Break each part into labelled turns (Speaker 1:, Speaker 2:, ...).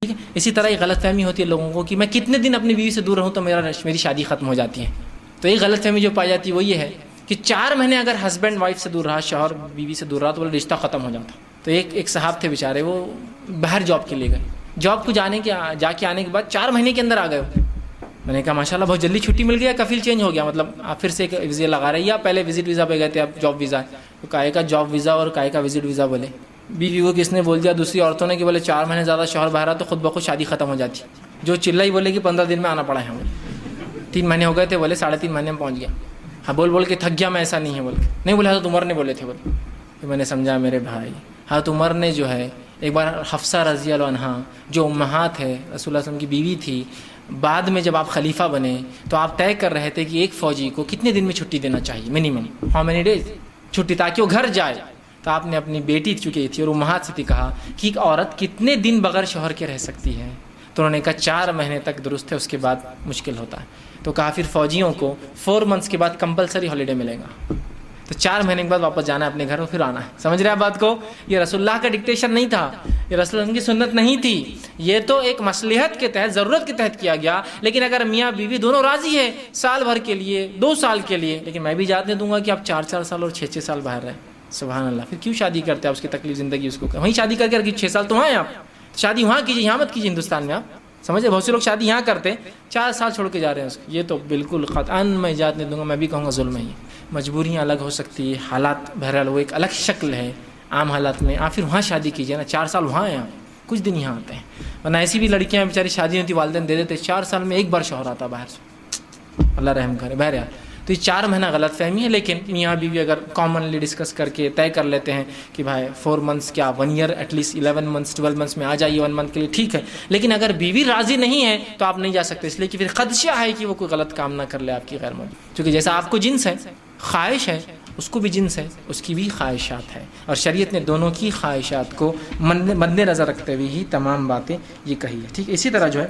Speaker 1: ٹھیک ہے. اسی طرح ایک غلط فہمی ہوتی ہے لوگوں کو کہ میں کتنے دن اپنی بیوی سے دور رہوں تو میری شادی ختم ہو جاتی ہے. تو ایک غلط فہمی جو پائی جاتی ہے وہ یہ ہے کہ 4 مہینے اگر ہسبینڈ وائف سے دور رہا، شوہر بیوی سے دور رہا، تو وہ رشتہ ختم ہو جاتا. تو ایک صاحب تھے بیچارے، وہ باہر جاب کے لیے گئے. جاب کو جا کے آنے کے بعد 4 مہینے کے اندر آ گئے. میں نے کہا ماشاءاللہ بہت جلدی چھٹی مل گیا، کفیل چینج ہو گیا، مطلب آپ پھر سے ایک ویزا لگا رہے ہیں یا پہلے وزٹ ویزا پہ گئے تھے اب جاب ویزا ہے. تو کائے کا جاب ویزا اور کائے کا وزٹ ویزا بولے. بیوی کو کس نے بول دیا دوسری عورتوں نے کہ بولے 4 مہینے زیادہ شوہر باہر آ تو خود بخود شادی ختم ہو جاتی. جو چلائی بولے کہ 15 دن میں آنا پڑا ہے. بولے 3 مہینے ہو گئے تھے، بولے 3.5 مہینے میں پہنچ گیا. ہاں بول کے تھک گیا میں، ایسا نہیں ہے بول کے. نہیں بولے حضرت عمر نے بولے تھے. بولے تو میں نے سمجھا میرے بھائی، حضرت عمر نے جو ہے ایک بار حفصہ رضی اللہ عنہا جو امہات ہے رسول اللہ صلی اللہ علیہ وسلم کی بیوی تھی، بعد میں جب آپ خلیفہ بنے تو آپ طے کر رہے تھے کہ ایک فوجی کو کتنے دن میں چھٹی دینا چاہیے، منیمم ہاؤ مینی ڈیز چھٹی، تاکہ وہ گھر جائے. تو آپ نے اپنی بیٹی چکی تھی اور امہات سے کہا کہ ایک عورت کتنے دن بغیر شوہر کے رہ سکتی ہے؟ تو انہوں نے کہا 4 مہینے تک درست ہے، اس کے بعد مشکل ہوتا ہے. تو کہا پھر فوجیوں کو 4 منتھس کے بعد کمپلسری ہالیڈے ملے گا. تو 4 مہینے کے بعد واپس جانا ہے اپنے گھر اور پھر آنا ہے. سمجھ رہے ہیں بات کو؟ یہ رسول اللہ کا ڈکٹیشن نہیں تھا، یہ رسول اللہ کی سنت نہیں تھی. یہ تو ایک مصلحت کے تحت، ضرورت کے تحت کیا گیا. لیکن اگر میاں بیوی دونوں راضی ہے سال بھر کے لیے، 2 سال کے لیے، لیکن میں بھی اجازت دوں گا کہ آپ 4 سال اور 6 سال باہر رہیں، سبحان اللہ، پھر کیوں شادی کرتے ہیں؟ آپ اس کی تکلیف زندگی اس کو وہیں شادی کر کے 6 سال تو وہاں ہیں آپ، شادی وہاں کیجیے، یہاں مت کیجیے ہندوستان میں. آپ سمجھے؟ بہت سے لوگ شادی یہاں کرتے ہیں، 4 سال چھوڑ کے جا رہے ہیں اس کو. یہ تو بالکل قطعاً میں اجازت نہیں دوں گا، میں بھی کہوں گا ظلم ہے. مجبوریاں الگ ہو سکتی ہے، حالات بہرحال وہ ایک الگ شکل ہے. عام حالات میں آپ پھر وہاں شادی کیجیے نا، 4 سال وہاں ہیں آپ، کچھ دن یہاں آتے ہیں. ورنہ ایسی بھی لڑکیاں بیچاری شادی ہوتی والدین دے دیتے، 4 سال میں ایک بار شوہر آتا باہر سے، اللہ رحم کرے. بہرحال تو یہ 4 مہینہ غلط فہمی ہے. لیکن میاں بیوی اگر کامنلی ڈسکس کر کے طے کر لیتے ہیں کہ بھائی 4 منتھس کیا 1 year at least 11 months 12 months میں آ جائیے 1 منتھ کے لیے، ٹھیک ہے. لیکن اگر بیوی راضی نہیں ہے تو آپ نہیں جا سکتے، اس لیے کہ پھر خدشہ ہے کہ وہ کوئی غلط کام نہ کر لے آپ کی غیر موجود. کیونکہ جیسا آپ کو جنس ہے، خواہش ہے، اس کو بھی جنس ہے، اس کی بھی خواہشات ہے، اور شریعت نے دونوں کی خواہشات کو مد نظر رکھتے ہوئے ہی تمام باتیں یہ کہی ہے. ٹھیک ہے. اسی طرح جو ہے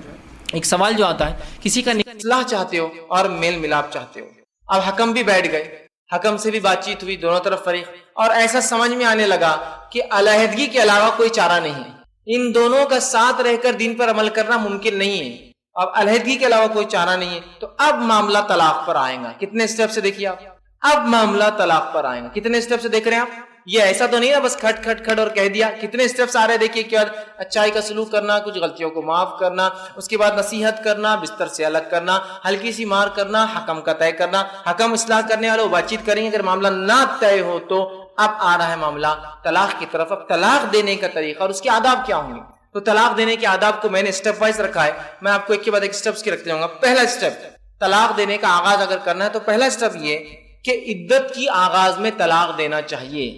Speaker 1: ایک سوال جو آتا ہے، کسی کا اصلاح چاہتے ہو اور میل ملاپ چاہتے ہو. اب حکم بھی بیٹھ گئے، حکم سے بھی بات چیت ہوئی، دونوں طرف فریق، اور ایسا سمجھ میں آنے لگا کہ علیحدگی کے علاوہ کوئی چارہ نہیں ہے، ان دونوں کا ساتھ رہ کر دین پر عمل کرنا ممکن نہیں ہے، اب علیحدگی کے علاوہ کوئی چارہ نہیں ہے. تو اب معاملہ طلاق پر آئے گا. کتنے سٹیپ سے دیکھیے آپ، اب معاملہ طلاق پر آئے گا. کتنے سٹیپ سے دیکھ رہے ہیں آپ؟ یہ ایسا تو نہیں نا بس کھٹ کھٹ کھٹ اور کہہ دیا. کتنے سٹیپس آ رہے ہیں دیکھیے. کیا اچھائی کا سلوک کرنا، کچھ غلطیوں کو معاف کرنا، اس کے بعد نصیحت کرنا، بستر سے الگ کرنا، ہلکی سی مار کرنا، حکم کا طے کرنا، حکم اصلاح کرنے والے وہ بات چیت کریں گے. اگر معاملہ نہ طے ہو تو اب آ رہا ہے معاملہ طلاق کی طرف. اب طلاق دینے کا طریقہ اور اس کے آداب کیا ہوں گے. تو طلاق دینے کے آداب کو میں نے اسٹیپ وائز رکھا ہے، میں آپ کو ایک کے بعد ایک اسٹیپس کے رکھتے جاؤں گا. پہلا اسٹیپ، طلاق دینے کا آغاز اگر کرنا ہے تو پہلا اسٹیپ یہ کہ عدت کی آغاز میں طلاق دینا چاہیے.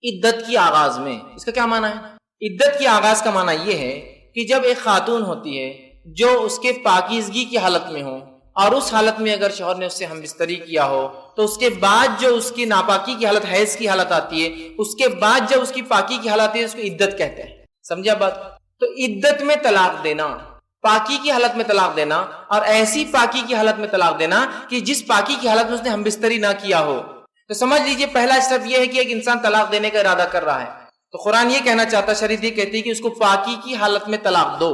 Speaker 1: عدت کی آغاز میں، اس کا کیا معنی ہے؟ عدت کی آغاز کا معنی یہ ہے کہ جب ایک خاتون ہوتی ہے جو اس کے پاکیزگی کی حالت میں ہو، اور اس حالت میں اگر شوہر نے اس سے ہم بستری کیا ہو، تو اس کے بعد جو اس کی ناپاکی کی حالت، حیض کی حالت آتی ہے، اس کے بعد جب اس کی پاکی کی حالت آتی ہے اس کو عدت کہتے ہیں. سمجھا بات؟ تو عدت میں طلاق دینا، پاکی کی حالت میں طلاق دینا، اور ایسی پاکی کی حالت میں طلاق دینا کہ جس پاکی کی حالت میں اس نے ہم بستری نہ کیا ہو. تو سمجھ لیجئے پہلا اسٹیپ یہ ہے کہ ایک انسان طلاق دینے کا ارادہ کر رہا ہے تو قرآن یہ کہنا چاہتا ہے، شریعت یہ کہتی ہے کہ اس کو پاکی کی حالت میں طلاق دو.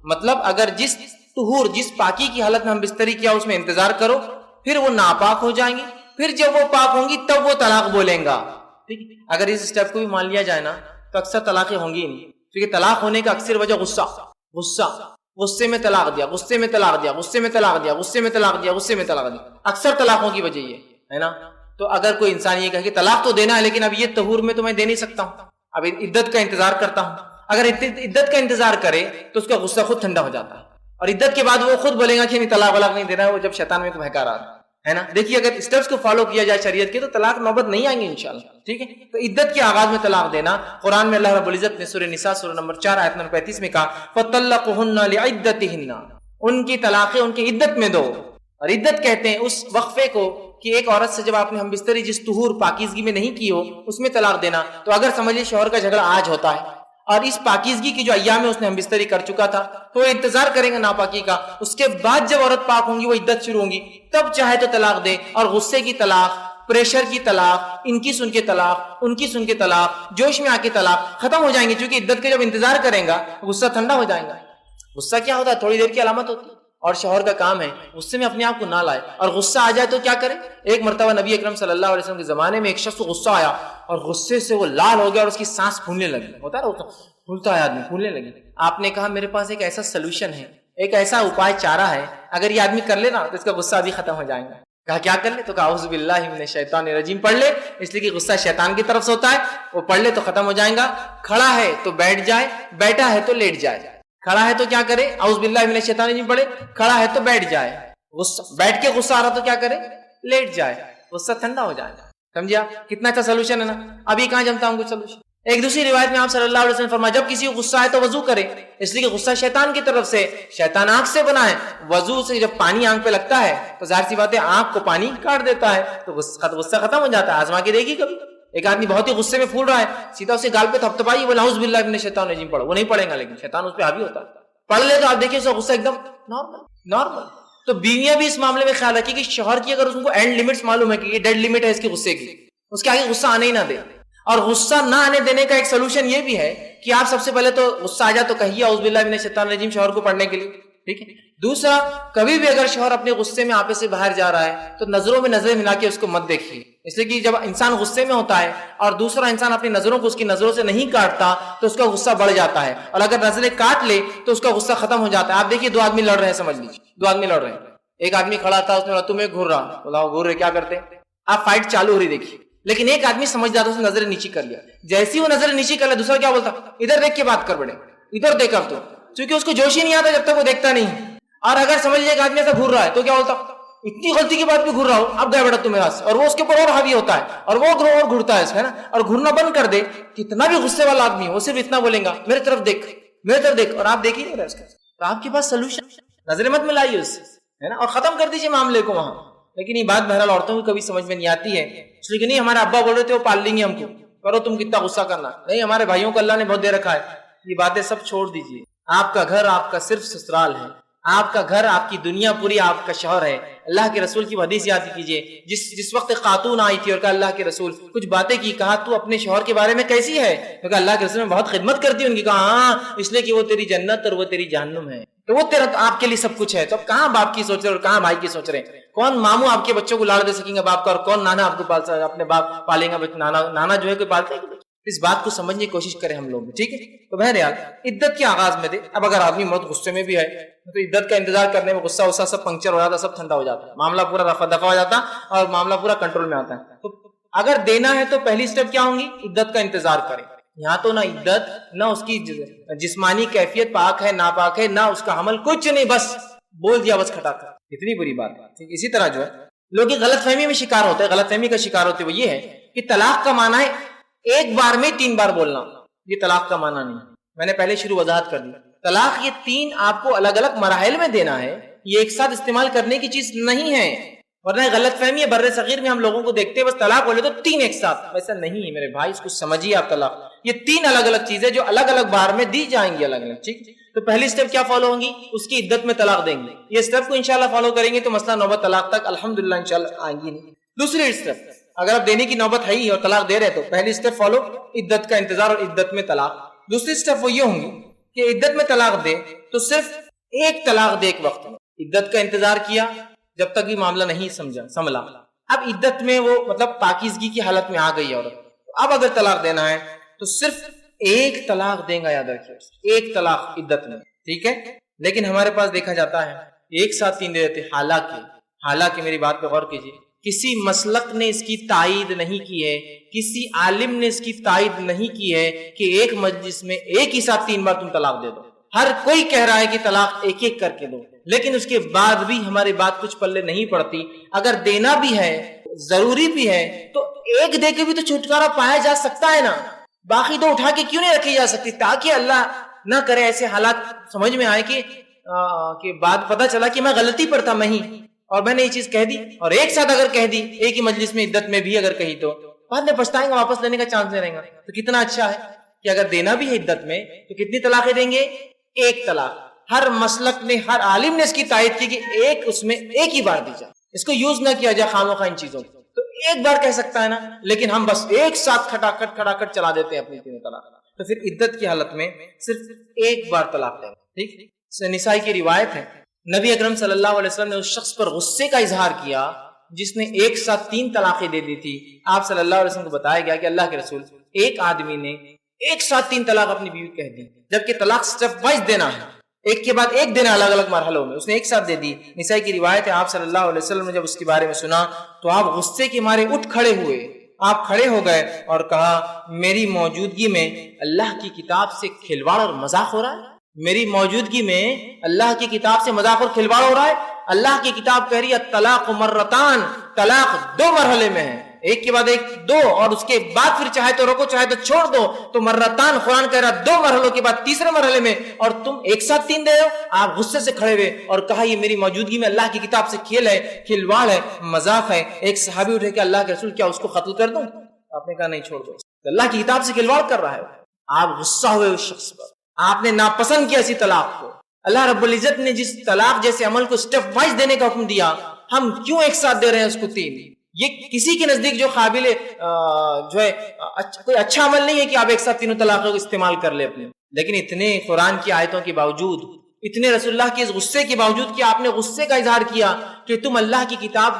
Speaker 1: مطلب اگر جس طہور، جس پاکی کی حالت میں ہم بستری کیا اس میں انتظار کرو، پھر وہ ناپاک ہو جائیں گی، پھر جب وہ پاک ہوں گی تب وہ طلاق بولیں گا. ٹھیک ہے. اگر اس اسٹیپ کو بھی مان لیا جائے نا تو اکثر طلاقیں ہوں گی نہیں، کیونکہ طلاق ہونے کا اکثر وجہ غصے میں طلاق دیا، غصے میں طلاق دیا، غصے میں طلاق دیا، غصے میں طلاق دیا، غصے میں طلاق دیا، اکثر طلاقوں کی وجہ یہ ہے نا. تو اگر کوئی انسان یہ کہے کہ طلاق تو دینا ہے لیکن اب یہ طہور میں تو میں دے نہیں سکتا ہوں، اب عدت کا انتظار کرتا ہوں، اگر عدت کا انتظار کرے تو اس کا غصہ خود ٹھنڈا ہو جاتا ہے، اور عدت کے بعد وہ خود بولے گا کہ ہمیں طلاق ولاق نہیں دینا ہے، وہ جب شیطان میں کو بہکا رہا ہے نا. دیکھیے اگر اسٹیپس کو فالو کیا جائے شریعت کے تو طلاق نوبت نہیں آئیں گے انشاءاللہ. ٹھیک ہے. تو عدت کے آغاز میں طلاق دینا، قرآن میں اللہ رب العزت نے سورہ نساء سورہ نمبر 4 آیت نمبر 35 میں کہا فَطَلَّقُهُنَّ لِعِدَّتِهِنَّ، ان کی طلاقیں ان کی عدت میں دو. اور عدت کہتے ہیں اس وقفے کو کہ ایک عورت سے جب آپ نے ہم بستری جس طہور پاکیزگی میں نہیں کی ہو اس میں طلاق دینا. تو اگر سمجھ لیے شوہر کا جھگڑا آج ہوتا ہے اور اس پاکیزگی کی جو ایام میں اس نے ہم بستری کر چکا تھا تو وہ انتظار کریں گے ناپاکی کا، اس کے بعد جب عورت پاک ہوں گی وہ عدت شروع ہوں گی، تب چاہے تو طلاق دے. اور غصے کی طلاق، پریشر کی طلاق، ان کی سن کے طلاق، ان کی سن کے طلاق، جوش میں آ کے طلاق ختم ہو جائیں گے، چونکہ عدت کے جب انتظار کریں گا غصہ ٹھنڈا ہو جائے گا. غصہ کیا ہوتا ہے؟ تھوڑی دیر کی علامت ہوتی ہے، اور شوہر کا کام ہے غصے میں اپنے آپ کو نہ لائے، اور غصہ آ جائے تو کیا کرے؟ ایک مرتبہ نبی اکرم صلی اللہ علیہ وسلم کے زمانے میں ایک شخص کو غصہ آیا اور غصے سے وہ لال ہو گیا اور اس کی سانس پھولنے لگی، ہوتا ہے پھولتا ہے آدمی، پھولنے لگی۔ آپ نے کہا میرے پاس ایک ایسا سلوشن ہے، ایک ایسا اپائے چارہ ہے، اگر یہ آدمی کر لے نا تو اس کا غصہ بھی ختم ہو جائے گا۔ کہا کیا کر لے؟ تو کہا اعوذ باللہ من الشیطان الرجیم پڑھ لے، اس لیے کہ غصہ شیطان کی طرف سے ہوتا ہے، وہ پڑھ لے تو ختم ہو جائے گا۔ کھڑا ہے تو بیٹھ جائے، بیٹھا ہے تو لیٹ جائے۔ کھڑا ہے تو کیا کرے؟ اعوذ باللہ من الشیطان الرجیم پڑھے، کھڑا ہے تو بیٹھ جائے، بیٹھ کے غصہ آ رہا تو کیا کرے؟ لیٹ جائے، غصہ ٹھنڈا ہو جائے گا۔ سمجھا کتنا اچھا سولوشن ہے نا؟ ابھی کہاں جمتا ہوں کچھ سولوشن۔ ایک دوسری روایت میں آپ صلی اللہ علیہ وسلم فرمایا جب کسی کو غصہ آئے تو وضو کرے، اس لیے کہ غصہ شیطان کی طرف سے، شیطان آنکھ سے بنا ہے، وضو سے جب پانی آنکھ پہ لگتا ہے تو ظاہر سی بات ہے آنکھ کو پانی کاٹ دیتا ہے، تو غصہ ختم ہو جاتا ہے۔ آزما کے دیکھیے کبھی ایک آدمی بہت ہی غصے میں پھول رہا ہے، سیدھا اسے گال پہ تھپتھپائیے، وہ اعوذ باللہ من الشیطان الرجیم پڑھو، وہ نہیں پڑھے گا، لیکن شیطان اس پہ حاوی ہوتا ہے، پڑھ لے تو آپ دیکھیے اس کا غصہ ایک دم نارمل۔ تو بیویاں بھی اس معاملے میں خیال رکھیں کہ شوہر کی اگر اس کو اینڈ لمٹس معلوم ہے کہ یہ ڈیڈ لمٹ ہے اس کے غصے کی، اس کے آگے غصہ آنے ہی نہ دے۔ اور غصہ نہ آنے دینے کا ایک سولوشن یہ بھی ہے کہ آپ سب سے پہلے تو غصہ آ جائے تو کہیے اعوذ باللہ من الشیطان الرجیم شوہر کو پڑھنے کے لیے، ٹھیک ہے۔ دوسرا، کبھی بھی اگر شوہر اپنے غصے میں آپے سے باہر جا رہا ہے تو نظروں میں نظریں ملا کے اس کو مت دیکھیے، اس لیے کہ جب انسان غصے میں ہوتا ہے اور دوسرا انسان اپنی نظروں کو اس کی نظروں سے نہیں کاٹتا تو اس کا غصہ بڑھ جاتا ہے، اور اگر نظریں کاٹ لے تو اس کا غصہ ختم ہو جاتا ہے۔ آپ دیکھیے دو آدمی لڑ رہے ہیں، سمجھ لیجیے دو آدمی لڑ رہے ہیں، ایک آدمی کھڑا تھا، اس نے بولا تمہیں گھور رہا، بولا گھور رہے کیا کرتے؟ آپ فائٹ چالو ہو رہی دیکھیے، لیکن ایک آدمی سمجھدار اس نے نظریں نیچی کر لیا، جیسی وہ نظریں نیچی کر لیا دوسرا کیا بولتا؟ ادھر دیکھ کے بات کر بڑے، ادھر دیکھ اب تو، کیونکہ اس کو جوش ہی نہیں آتا جب تک وہ دیکھتا نہیں۔ اور اگر سمجھ لے ایک آدمی ایسا گھور رہا ہے تو کیا بولتا؟ اتنی غلطی کے بعد بھی گھور رہا ہو، اب گیا بیٹا تمہیں ہاتھ سے، اور وہ اس کے اوپر اور حاوی ہوتا ہے اور وہ اور گھورتا ہے اس ہے نا، اور گھورنا بند کر دے، کتنا بھی غصے والا آدمی ہو وہ صرف اتنا بولیں گا میرے طرف دیکھ، میرے طرف دیکھ، اور آپ دیکھ ہی نہیں رہے اس کا، تو آپ کے پاس سولوشن، نظریں مت ملائیے اس سے، ہے نا، اور ختم کر دیجیے معاملے کو وہاں۔ لیکن یہ بات بہرحال عورتوں کو کبھی سمجھ میں نہیں آتی ہے، اس لیے کہ نہیں ہمارے ابا بول رہے تھے وہ پال لیں گے ہم کو، کرو تم کتنا غصہ کرنا، نہیں ہمارے بھائیوں کو اللہ نے بہت دے رکھا ہے، یہ باتیں سب چھوڑ دیجیے۔ آپ کا گھر آپ کا صرف سسرال ہے، آپ کا گھر آپ کی دنیا پوری آپ کا شوہر ہے۔ اللہ کے رسول کی حدیث یاد کیجیے، جس وقت خاتون آئی تھی اور کہا اللہ کے رسول کچھ باتیں کی، کہا تو اپنے شوہر کے بارے میں کیسی ہے؟ کیونکہ اللہ کے رسول نے بہت خدمت کرتی ان کی، کہا ہاں اس لیے کہ وہ تیری جنت اور وہ تیری جہنم ہے، تو وہ تیرا آپ کے لیے سب کچھ ہے۔ تو اب کہاں باپ کی سوچ رہے اور کہاں بھائی کی سوچ رہے ہیں؟ کون ماموں آپ کے بچوں کو لاڑ دے سکیں گے باپ کا، اور کون نانا آپ کو پال اپنے باپ پالیں گا؟ نانا جو ہے کوئی پالتا ہے؟ اس بات کو سمجھنے کی کوشش کریں ہم لوگ بھی، ٹھیک ہے۔ تو بہرحال عدت کے آغاز میں دے، اب اگر آدمی بہت غصے میں بھی ہے تو عدت کا انتظار کرنے میں غصہ وصہ سب پنکچر ہو جاتا ہے، سب ٹھنڈا ہو جاتا ہے، معاملہ پورا رفع دفع ہو جاتا ہے اور معاملہ پورا کنٹرول میں آتا ہے۔ تو اگر دینا ہے تو پہلی سٹیپ کیا ہوں گی؟ عدت کا انتظار کریں۔ یہاں تو نہ عدت، نہ اس کی جسمانی کیفیت پاک ہے ناپاک ہے، نہ اس کا عمل، کچھ نہیں، بس بول دیا بس کھٹا کر، اتنی بری بات ہے۔ اسی طرح جو ہے لوگ غلط فہمی میں شکار ہوتے ہیں، غلط فہمی کا شکار ہوتے وہ یہ ہے کہ طلاق کا معنی ہے ایک بار میں 3 بار بولنا، یہ طلاق کا معنی نہیں۔ میں نے پہلے شروع وضاحت کر دی، طلاق یہ 3 آپ کو الگ الگ مراحل میں دینا ہے، یہ ایک ساتھ استعمال کرنے کی چیز نہیں ہے، ورنہ غلط فہمی ہے بر صغیر میں ہم لوگوں کو دیکھتے ہیں بس طلاق بولے تو 3 ایک ساتھ، ویسا نہیں ہے میرے بھائی، اس کو سمجھیے آپ۔ طلاق یہ 3 الگ الگ چیزیں جو الگ الگ بار میں دی جائیں گی، الگ الگ، ٹھیک۔ تو پہلی سٹیپ کیا فالو ہوں گی؟ اس کی عدت میں طلاق دیں گے، یہ سٹیپ کو انشاءاللہ فالو کریں گے تو مسئلہ نوبت طلاق تک الحمدللہ انشاءاللہ آئیں گی نہیں۔ دوسری سٹیپ، اگر آپ دینے کی نوبت ہے ہی اور طلاق دے رہے تو پہلی سٹیپ فالو، عدت کا انتظار اور عدت میں طلاق۔ دوسری سٹیپ وہ یہ ہوں گی کہ عدت میں طلاق دے تو صرف ایک طلاق دے ایک وقت میں، عدت کا انتظار کیا جب تک بھی معاملہ نہیں سنبھلا، اب عدت میں وہ مطلب پاکیزگی کی حالت میں آ گئی عورت، اب اگر طلاق دینا ہے تو صرف ایک طلاق دیں گا، یاد رکھیے، ایک طلاق عدت میں، ٹھیک ہے۔ لیکن ہمارے پاس دیکھا جاتا ہے ایک ساتھ 3 دے دیتے، حالانکہ میری بات پہ غور کیجیے، کسی مسلک نے اس کی تائید نہیں کی ہے، کسی عالم نے اس کی تائید نہیں کی ہے کہ ایک مجلس میں ایک ہی ساتھ 3 بار تم طلاق دے دو۔ ہر کوئی کہہ رہا ہے کہ طلاق ایک ایک کر کے دو، لیکن اس کے بعد بھی ہماری بات کچھ پلے نہیں پڑتی۔ اگر دینا بھی ہے، ضروری بھی ہے، تو ایک دے کے بھی تو چھٹکارا پایا جا سکتا ہے نا، باقی دو اٹھا کے کیوں نہیں رکھی جا سکتی؟ تاکہ اللہ نہ کرے ایسے حالات سمجھ میں آئے کہ بعد پتہ چلا کہ میں غلطی پر تھا، اور میں نے یہ چیز کہہ دی، اور ایک ساتھ اگر کہہ دی ایک ہی مجلس میں عدت میں بھی اگر کہی تو بعد میں پچھتائیں گے، واپس لینے کا چانس نہیں رہے گا۔ تو کتنا اچھا ہے کہ اگر دینا بھی ہے عدت میں تو کتنی طلاقیں دیں گے؟ ایک طلاق۔ ہر مسلک نے، ہر عالم نے اس کی تائید کی کہ اس میں ایک ہی بار دی جائے، اس کو یوز نہ کیا جائے خاموخواہ ان چیزوں کو، تو ایک بار کہہ سکتا ہے نا، لیکن ہم بس ایک ساتھ کھٹاکٹ چلا دیتے ہیں اپنی 3 طلاق۔ تو پھر عدت کی حالت میں صرف ایک بار طلاق دیں گے، ٹھیک۔
Speaker 2: نسائی کی روایت ہے، نبی اکرم صلی اللہ علیہ وسلم نے اس شخص پر غصے کا اظہار کیا جس نے ایک ساتھ 3 طلاقیں دے دی تھی. آپ صلی اللہ علیہ وسلم کو بتایا گیا کہ اللہ کے رسول، ایک آدمی نے ایک ساتھ 3 طلاق اپنی بیوی کہہ دی، جبکہ طلاق سٹیپ وائز دینا ہے، ایک کے بعد ایک دینا الگ الگ مرحلوں میں، اس نے ایک ساتھ دے دی. نسائی کی روایت ہے، آپ صلی اللہ علیہ وسلم نے جب اس کے بارے میں سنا تو آپ غصے کے مارے اٹھ کھڑے ہوئے. آپ کھڑے ہو گئے اور کہا، میری موجودگی میں اللہ کی کتاب سے کھلواڑ اور مذاق ہو رہا ہے؟ میری موجودگی میں اللہ کی کتاب سے مذاق اور کھلواڑ ہو رہا ہے؟ اللہ کی کتاب کہہ رہی ہے طلاق مرتان، طلاق 2 مرحلے میں ہے، ایک کے بعد ایک 2، اور اس کے بعد پھر چاہے تو روکو چاہے تو چھوڑ دو. تو مرتان قرآن کہہ رہا 2 مرحلوں کے بعد تیسرے مرحلے میں، اور تم ایک ساتھ 3 دے ہو. آپ غصے سے کھڑے ہوئے اور کہا یہ میری موجودگی میں اللہ کی کتاب سے کھیل ہے، کھلواڑ ہے، مذاق ہے. ایک صحابی اٹھے کہ اللہ کے رسول کیا اس کو قتل کر دوں؟ آپ نے کہا نہیں، چھوڑ دو، اللہ کی کتاب سے کھلواڑ کر رہا ہے. آپ غصہ ہوئے اس شخص پر، آپ نے ناپسند کیا اسی طلاق کو. اللہ رب العزت نے جس طلاق جیسے عمل کو سٹیپ وائز دینے کا حکم دیا، ہم کیوں ایک ساتھ دے رہے ہیں اس کو 3؟ یہ کسی کے نزدیک جو قابل جو ہے کوئی اچھا عمل نہیں ہے کہ آپ ایک ساتھ 3 طلاقوں کو استعمال کر لیں اپنے. لیکن اتنے قرآن کی آیتوں کے باوجود، اتنے رسول اللہ کے اس غصے کے باوجود کہ آپ نے غصے کا اظہار کیا کہ تم اللہ کی کتاب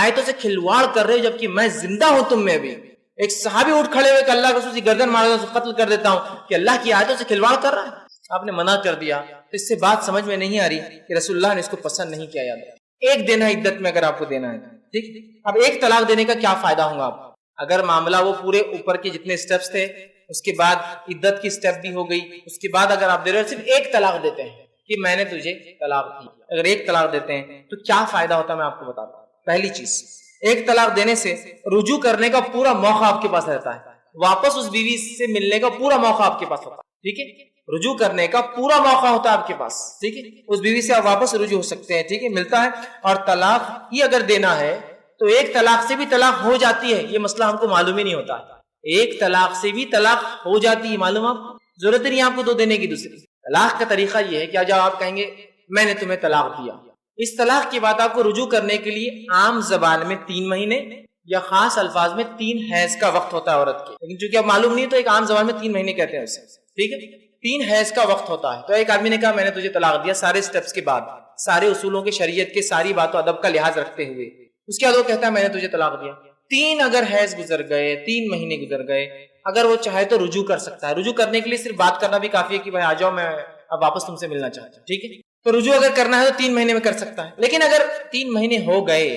Speaker 2: آیتوں سے کھلواڑ کر رہے ہو جبکہ میں زندہ ہوں تم میں بھی. ایک صحابی اٹھ کھڑے ہوئے کہ اللہ کے رسول کی گردن مار دو، قتل کر دیتا ہوں، کہ اللہ کی آیتوں سے کھلواڑ کر رہا ہے. آپ نے منع کر دیا. تو اس سے بات سمجھ میں نہیں آ رہی کہ رسول اللہ نے اس کو پسند نہیں کیا. یاد ایک دینا عدت میں اگر آپ کو دینا ہے، ٹھیک. اب ایک طلاق دینے کا کیا فائدہ ہوگا آپ؟ اگر معاملہ وہ پورے اوپر کے جتنے سٹیپس تھے، اس کے بعد عدت کی سٹیپ بھی ہو گئی، اس کے بعد اگر آپ دے رہے ہو صرف ایک طلاق دیتے ہیں کہ میں نے تجھے طلاق دی، اگر ایک طلاق دیتے ہیں تو کیا فائدہ ہوتا ہے میں آپ کو بتاتا ہوں. پہلی چیز، ایک طلاق دینے سے رجوع کرنے کا پورا موقع آپ کے پاس رہتا ہے، واپس اس بیوی سے ملنے کا پورا موقع آپ کے پاس ہوتا ہے. ٹھیک ہے، رجوع کرنے کا پورا موقع ہوتا ہے آپ کے پاس. ٹھیک ہے، اس بیوی سے آپ واپس رجوع ہو سکتے ہیں. ٹھیک ہے، ملتا ہے. اور طلاق ہی اگر دینا ہے تو ایک طلاق سے بھی طلاق ہو جاتی ہے، یہ مسئلہ ہم کو معلوم ہی نہیں ہوتا. ایک طلاق سے بھی طلاق ہو جاتی ہے، معلوم آپ کو، ضرورت نہیں آپ کو 2 دینے کی. دوسری طلاق کا طریقہ یہ ہے کہ جب آپ کہیں گے میں نے تمہیں طلاق دیا، اس طلاق کے بعد آپ کو رجوع کرنے کے لیے عام زبان میں 3 مہینے یا خاص الفاظ میں 3 حیض کا وقت ہوتا ہے عورت کے. لیکن چونکہ اب معلوم نہیں تو ایک عام زبان میں 3 مہینے کہتے ہیں اسے. ٹھیک ہے، 3 حیض کا وقت ہوتا ہے. تو ایک آدمی نے کہا میں نے تجھے طلاق دیا، سارے سٹیپس کے بعد، سارے اصولوں کے، شریعت کے، ساری بات و ادب کا لحاظ رکھتے ہوئے. اس کے بعد وہ کہتا ہے میں نے تجھے طلاق دیا. 3 اگر حیض گزر گئے، 3 مہینے گزر گئے، اگر وہ چاہے تو رجوع کر سکتا ہے. رجوع کرنے کے لیے صرف بات کرنا بھی کافی ہے کہ بھائی آ جاؤ میں اب واپس تم سے ملنا چاہتا ہوں. ٹھیک ہے، تو رجوع اگر کرنا ہے تو 3 مہینے میں کر سکتا ہے. لیکن اگر 3 مہینے ہو گئے،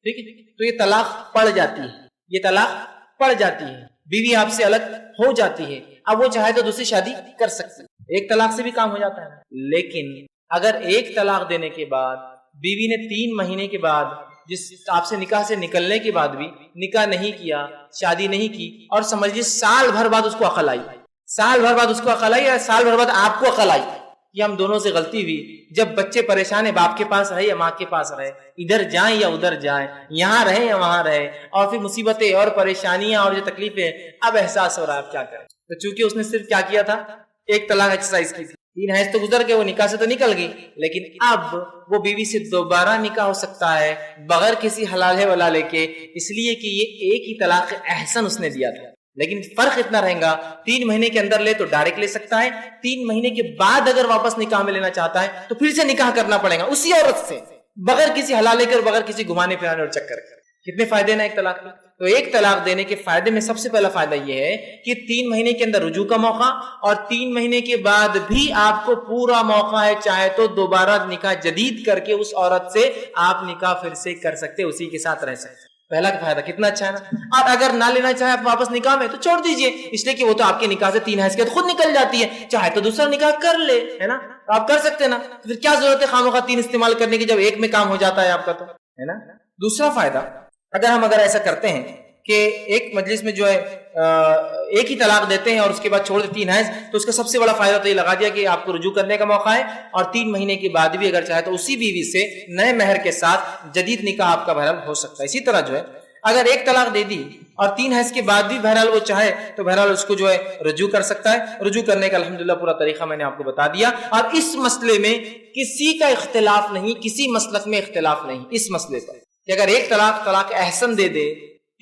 Speaker 2: ٹھیک ہے، تو یہ طلاق پڑ جاتی ہے. یہ طلاق پڑ جاتی ہے، بیوی آپ سے الگ ہو جاتی ہے. اب وہ چاہے تو دوسری شادی کر سکتی ہے. ایک طلاق سے بھی کام ہو جاتا ہے. لیکن اگر ایک طلاق دینے کے بعد بیوی نے 3 مہینے کے بعد جس آپ سے نکاح سے نکلنے کے بعد بھی نکاح نہیں کیا، شادی نہیں کی، اور سمجھیے سال بھر بعد اس کو عقل آئی، سال بھر بعد اس کو عقل آئی، یا سال بھر بعد آپ کو عقل آئی کہ ہم دونوں سے غلطی ہوئی، جب بچے پریشان ہیں باپ کے پاس رہے یا ماں کے پاس رہے، ادھر جائیں یا ادھر جائیں، یہاں رہے یا وہاں رہے، اور پھر مصیبتیں اور پریشانیاں اور جو تکلیفیں، اب احساس ہو رہا ہے آپ کیا کریں. تو چونکہ اس نے صرف کیا کیا تھا، ایک طلاق ایکسرسائز کی تھی، 3 حیض تو گزر گئے، وہ نکاح سے تو نکل گئی، لیکن اب وہ بیوی سے دوبارہ نکاح ہو سکتا ہے بغیر کسی حلال ہے ولالے کے، اس لیے کہ یہ ایک ہی طلاق احسن اس نے دیا تھا. لیکن فرق اتنا رہے گا، 3 مہینے کے اندر لے تو ڈائریکٹ لے سکتا ہے، 3 مہینے کے بعد اگر واپس نکاح میں لینا چاہتا ہے تو پھر سے نکاح کرنا پڑے گا اسی عورت سے، بغیر کسی حلالے کے اور بغیر کسی گھمانے پھرانے اور چکر کے. کتنے فائدے نا ایک طلاق میں. تو ایک طلاق دینے کے فائدے میں سب سے پہلا فائدہ یہ ہے کہ 3 مہینے کے اندر رجوع کا موقع، اور 3 مہینے کے بعد بھی آپ کو پورا موقع ہے، چاہے تو دوبارہ نکاح جدید کر کے اس عورت سے آپ نکاح پھر سے کر سکتے، اسی کے ساتھ رہ سکتے. پہلا فائدہ کتنا اچھا ہے نا. اور اگر نہ لینا چاہے آپ واپس نکاح میں تو چھوڑ دیجئے، اس لیے کہ وہ تو آپ کے نکاح سے 3 حیض کے خود نکل جاتی ہے، چاہے تو دوسرا نکاح کر لے، ہے نا، آپ کر سکتے نا. پھر کیا ضرورت ہے خواہ 3 استعمال کرنے کی جب ایک میں کام ہو جاتا ہے آپ کا، تو ہے نا. دوسرا فائدہ، اگر ایسا کرتے ہیں کہ ایک مجلس میں جو ہے ایک ہی طلاق دیتے ہیں اور اس کے بعد چھوڑ دے 3 حیض، تو اس کا سب سے بڑا فائدہ تو یہ لگا دیا کہ آپ کو رجوع کرنے کا موقع ہے، اور 3 مہینے کے بعد بھی اگر چاہے تو اسی بیوی سے نئے مہر کے ساتھ جدید نکاح آپ کا بہرحال ہو سکتا ہے. اسی طرح جو ہے اگر ایک طلاق دے دی اور 3 حیض کے بعد بھی بہرحال وہ چاہے تو بہرحال اس کو جو ہے رجوع کر سکتا ہے. رجوع کرنے کا الحمدللہ پورا طریقہ میں نے آپ کو بتا دیا، اور اس مسئلے میں کسی کا اختلاف نہیں، کسی مسلک میں اختلاف نہیں اس مسئلے پر کہ اگر ایک طلاق احسن دے دے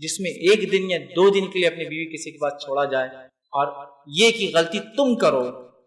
Speaker 2: جس میں 1 دن یا 2 دن کے لیے اپنی بیوی کسی کے پاس چھوڑا جائے اور یہ کہ غلطی تم کرو